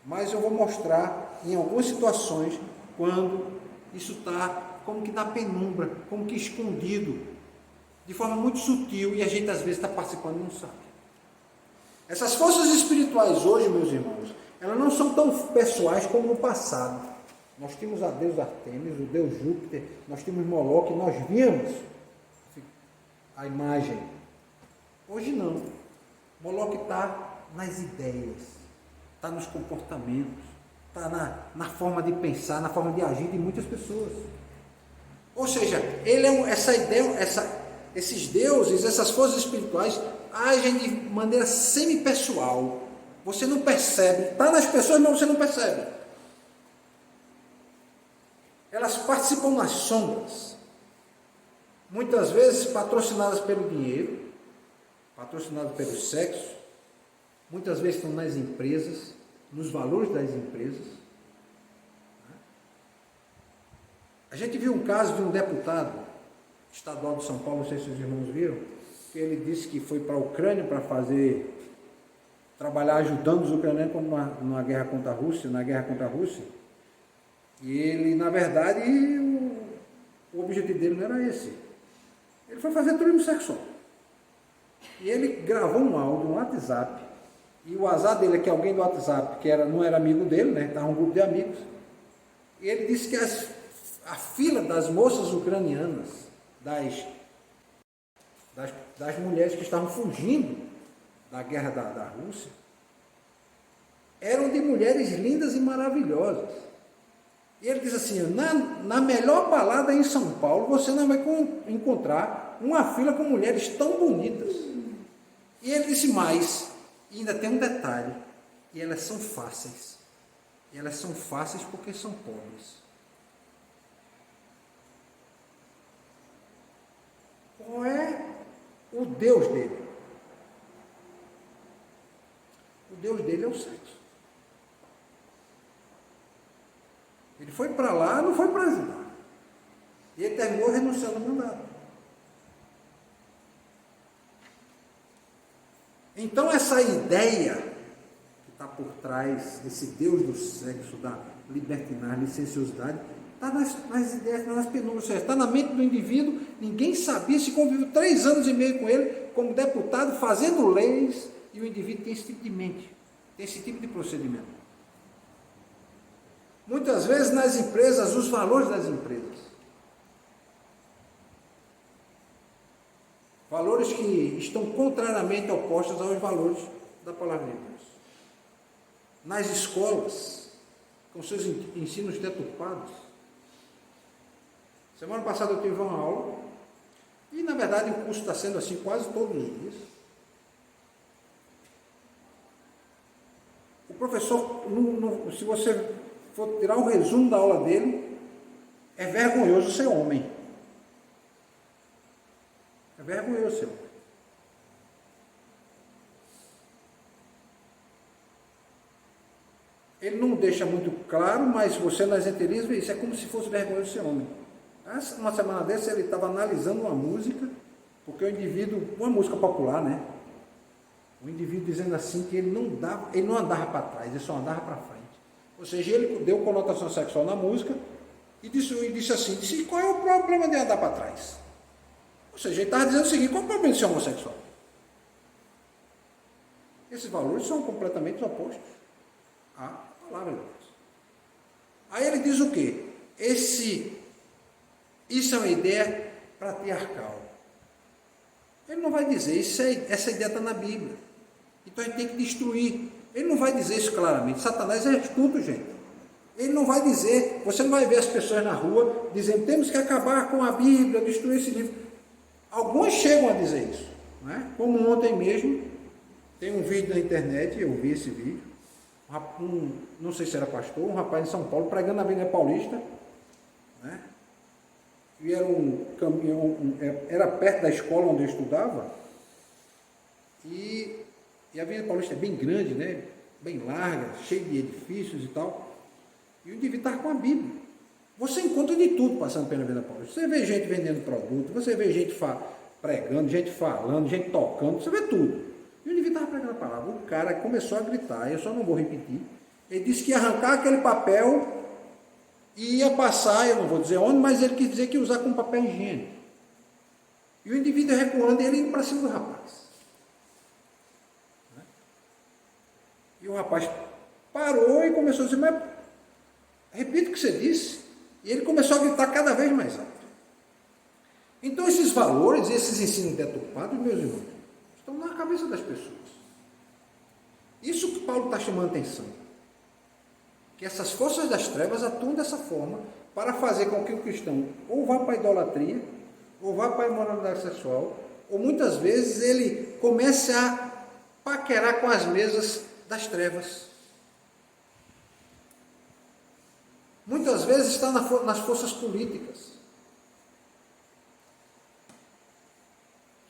mas eu vou mostrar em algumas situações quando isso está como que na penumbra, como que escondido, de forma muito sutil, e a gente às vezes está participando e não sabe. Essas forças espirituais hoje, meus irmãos, elas não são tão pessoais como no passado. Nós tínhamos a deusa Artemis, o deus Júpiter, nós tínhamos Moloque, nós víamos a imagem. Hoje não. Moloque está nas ideias, está nos comportamentos, está na forma de pensar, na forma de agir de muitas pessoas. Ou seja, ele essa ideia, esses deuses, essas forças espirituais, agem de maneira semi-pessoal. Você não percebe, está nas pessoas, mas você não percebe. Elas participam nas sombras, muitas vezes patrocinadas pelo dinheiro, patrocinadas pelo sexo, muitas vezes estão nas empresas, nos valores das empresas. A gente viu um caso de um deputado estadual de São Paulo, não sei se os irmãos viram, que ele disse que foi para a Ucrânia para trabalhar ajudando os ucranianos numa guerra contra a Rússia, e ele, na verdade, o objetivo dele não era esse. Ele foi fazer turismo sexual. E ele gravou um áudio no WhatsApp, e o azar dele é que alguém do WhatsApp, que não era amigo dele, né, estava um grupo de amigos, e ele disse que a fila das moças ucranianas, das mulheres que estavam fugindo da guerra da Rússia, eram de mulheres lindas e maravilhosas. E ele diz assim, na melhor balada em São Paulo, você não vai encontrar uma fila com mulheres tão bonitas. E ele disse mais, e ainda tem um detalhe, e elas são fáceis. E elas são fáceis porque são pobres. Qual é o Deus dele? O Deus dele é o sexo. Ele foi para lá, não foi para ajudar. E ele terminou renunciando ao mandato. Então essa ideia que está por trás desse Deus do sexo, da libertinagem, licenciosidade, está nas ideias, está nas penumbras, está na mente do indivíduo. Ninguém sabia, se conviveu 3 anos e meio com ele como deputado, fazendo leis, e o indivíduo tem esse tipo de mente, tem esse tipo de procedimento. Muitas vezes nas empresas, os valores das empresas. Valores que estão contrariamente opostos aos valores da palavra de Deus. Nas escolas, com seus ensinos deturpados. Semana passada eu tive uma aula, e na verdade o curso está sendo assim quase todos os dias. O professor, se você for tirar o resumo da aula dele, é vergonhoso ser homem. É vergonhoso ser homem. Ele não deixa muito claro, mas você nas entrelinhas vê isso, é como se fosse vergonhoso ser homem. Uma semana dessa ele estava analisando uma música, porque o indivíduo, uma música popular, né? O indivíduo dizendo assim que ele não andava para trás, ele só andava para frente. Ou seja, ele deu conotação sexual na música e disse assim, qual é o problema de andar para trás? Ou seja, ele estava dizendo o seguinte, qual é o problema de ser homossexual? Esses valores são completamente opostos à palavra de Deus. Aí ele diz o quê? Isso é uma ideia patriarcal. Ele não vai dizer, essa ideia está na Bíblia. Então a gente tem que destruir. Ele não vai dizer isso claramente. Satanás é astuto, gente. Ele não vai dizer, você não vai ver as pessoas na rua dizendo, temos que acabar com a Bíblia, destruir esse livro. Alguns chegam a dizer isso. Né? Como ontem mesmo, tem um vídeo na internet, eu vi esse vídeo, não sei se era pastor, um rapaz em São Paulo, pregando na Avenida Paulista, né? E era um caminhão, era perto da escola onde eu estudava, e a Avenida Paulista é bem grande, né? Bem larga, cheia de edifícios e tal, e o indivíduo estava com a Bíblia. Você encontra de tudo passando pela Avenida Paulista. Você vê gente vendendo produto, você vê gente pregando, gente falando, gente tocando, você vê tudo. E o indivíduo estava pregando a palavra. O cara começou a gritar, eu só não vou repetir. Ele disse que ia arrancar aquele papel e ia passar, eu não vou dizer onde, mas ele quis dizer que ia usar como papel higiênico. E o indivíduo recuando e ele indo para cima do rapaz. E o rapaz parou e começou a dizer, mas repita o que você disse. E ele começou a gritar cada vez mais alto. Então esses valores, esses ensinos deturpados, meus irmãos, estão na cabeça das pessoas. Isso que Paulo está chamando a atenção. Que essas forças das trevas atuam dessa forma para fazer com que o cristão ou vá para a idolatria, ou vá para a imoralidade sexual, ou muitas vezes ele comece a paquerar com as mesas das trevas. Muitas vezes está nas forças políticas.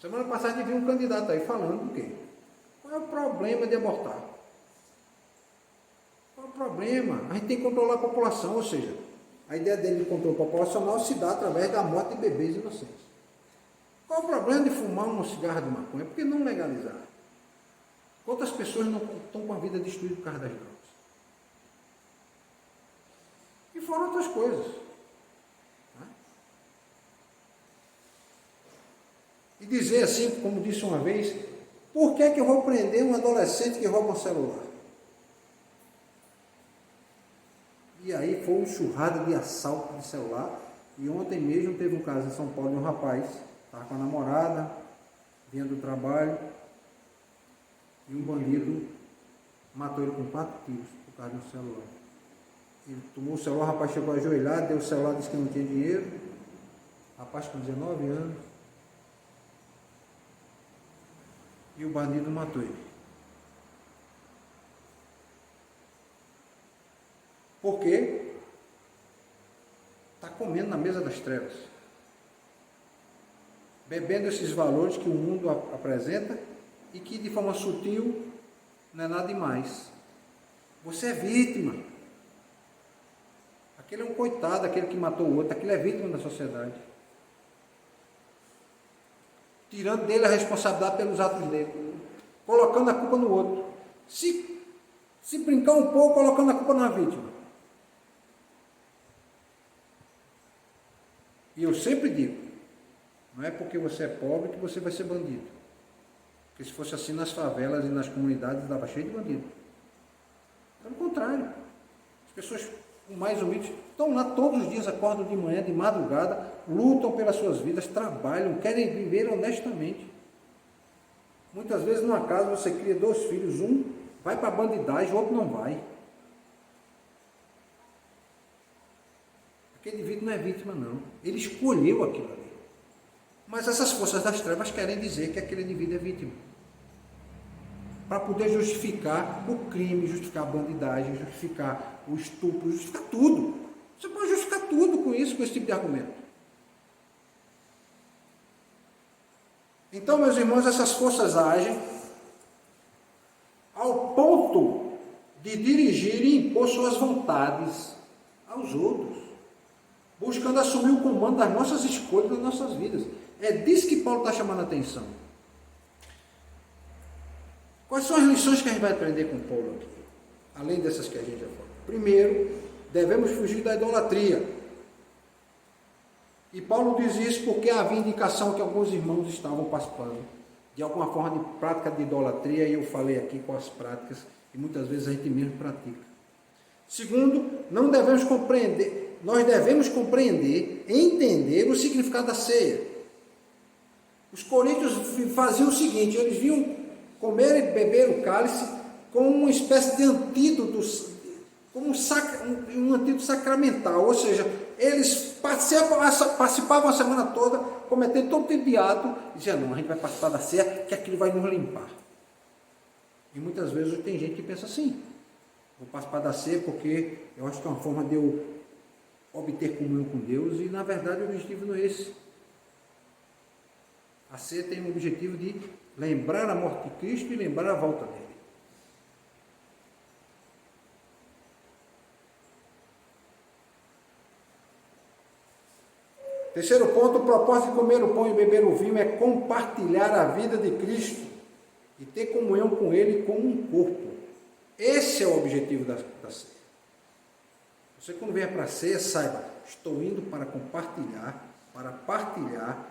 Semana passada eu vi um candidato aí falando do quê? Qual é o problema de abortar? Qual é o problema? A gente tem que controlar a população, ou seja, a ideia dele de controle populacional se dá através da morte de bebês inocentes. Qual é o problema de fumar um cigarro de maconha? Por que não legalizar? Quantas pessoas não estão com a vida destruída por causa das drogas? E fora outras coisas. E dizer assim, como disse uma vez, por que eu vou prender um adolescente que rouba um celular? E aí foi uma enxurrada de assalto de celular. E ontem mesmo teve um caso em São Paulo de um rapaz, estava com a namorada, vinha do trabalho, e um bandido matou ele com 4 tiros por causa do celular. Ele tomou o celular, o rapaz chegou ajoelhado, deu o celular, disse que não tinha dinheiro. Rapaz com 19 anos. E o bandido matou ele. Por quê? Está comendo na mesa das trevas. Bebendo esses valores que o mundo apresenta e que de forma sutil não é nada demais. Você é vítima. Aquele é um coitado, aquele que matou o outro, aquele é vítima da sociedade. Tirando dele a responsabilidade pelos atos dele, colocando a culpa no outro. Se brincar um pouco, colocando a culpa na vítima. E eu sempre digo, não é porque você é pobre que você vai ser bandido. Porque se fosse assim nas favelas e nas comunidades, dava cheio de bandido. Pelo contrário, as pessoas mais humildes estão lá todos os dias, acordam de manhã, de madrugada, lutam pelas suas vidas, trabalham, querem viver honestamente. Muitas vezes numa casa você cria 2 filhos, um vai para a bandidagem, o outro não vai. Aquele indivíduo não é vítima, não. Ele escolheu aquilo ali. Mas essas forças das trevas querem dizer que aquele indivíduo é vítima. Para poder justificar o crime, justificar a bandidagem, justificar o estupro, justificar tudo. Você pode justificar tudo com isso, com esse tipo de argumento. Então, meus irmãos, essas forças agem ao ponto de dirigir e impor suas vontades aos outros, buscando assumir o comando das nossas escolhas, das nossas vidas. É disso que Paulo está chamando a atenção. Quais são as lições que a gente vai aprender com Paulo aqui? Além dessas que a gente já falou. Primeiro, devemos fugir da idolatria. E Paulo diz isso porque havia indicação que alguns irmãos estavam participando de alguma forma de prática de idolatria, e eu falei aqui com as práticas que muitas vezes a gente mesmo pratica. Segundo, nós devemos compreender e entender o significado da ceia. Os coríntios faziam o seguinte: eles viam comer e beber o cálice como uma espécie de antídoto, como um antídoto sacramental, ou seja, eles participavam a semana toda, cometendo todo tipo de ato, e diziam: não, a gente vai participar da ceia, que aquilo vai nos limpar. E muitas vezes tem gente que pensa assim: vou participar da ceia porque eu acho que é uma forma de eu obter comunhão com Deus, e na verdade o objetivo não é esse. A ceia tem o objetivo de lembrar a morte de Cristo e lembrar a volta dele. Terceiro ponto: o propósito de comer o pão e beber o vinho é compartilhar a vida de Cristo e ter comunhão com Ele como um corpo. Esse é o objetivo da ceia. Você, quando vier para a ceia, saiba: estou indo para compartilhar, para partilhar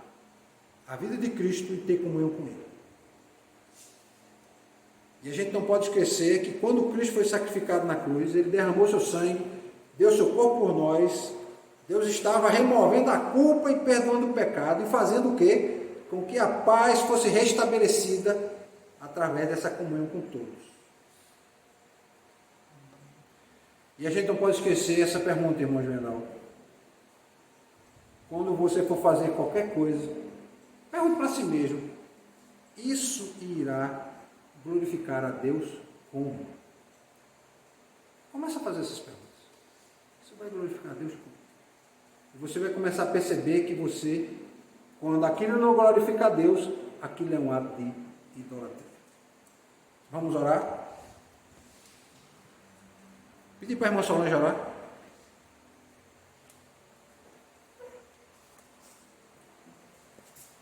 a vida de Cristo e ter comunhão com Ele. E a gente não pode esquecer que quando Cristo foi sacrificado na cruz, Ele derramou seu sangue, deu seu corpo por nós. Deus estava removendo a culpa e perdoando o pecado, e fazendo o quê? Com que a paz fosse restabelecida através dessa comunhão com todos. E a gente não pode esquecer essa pergunta, irmão Juvenal. Quando você for fazer qualquer coisa, pergunte para si mesmo: isso irá glorificar a Deus como? Começa a fazer essas perguntas. Isso vai glorificar a Deus como? E você vai começar a perceber que você, quando aquilo não glorifica a Deus, aquilo é um ato de idolatria. Vamos orar? Pedir para a irmã Solange orar.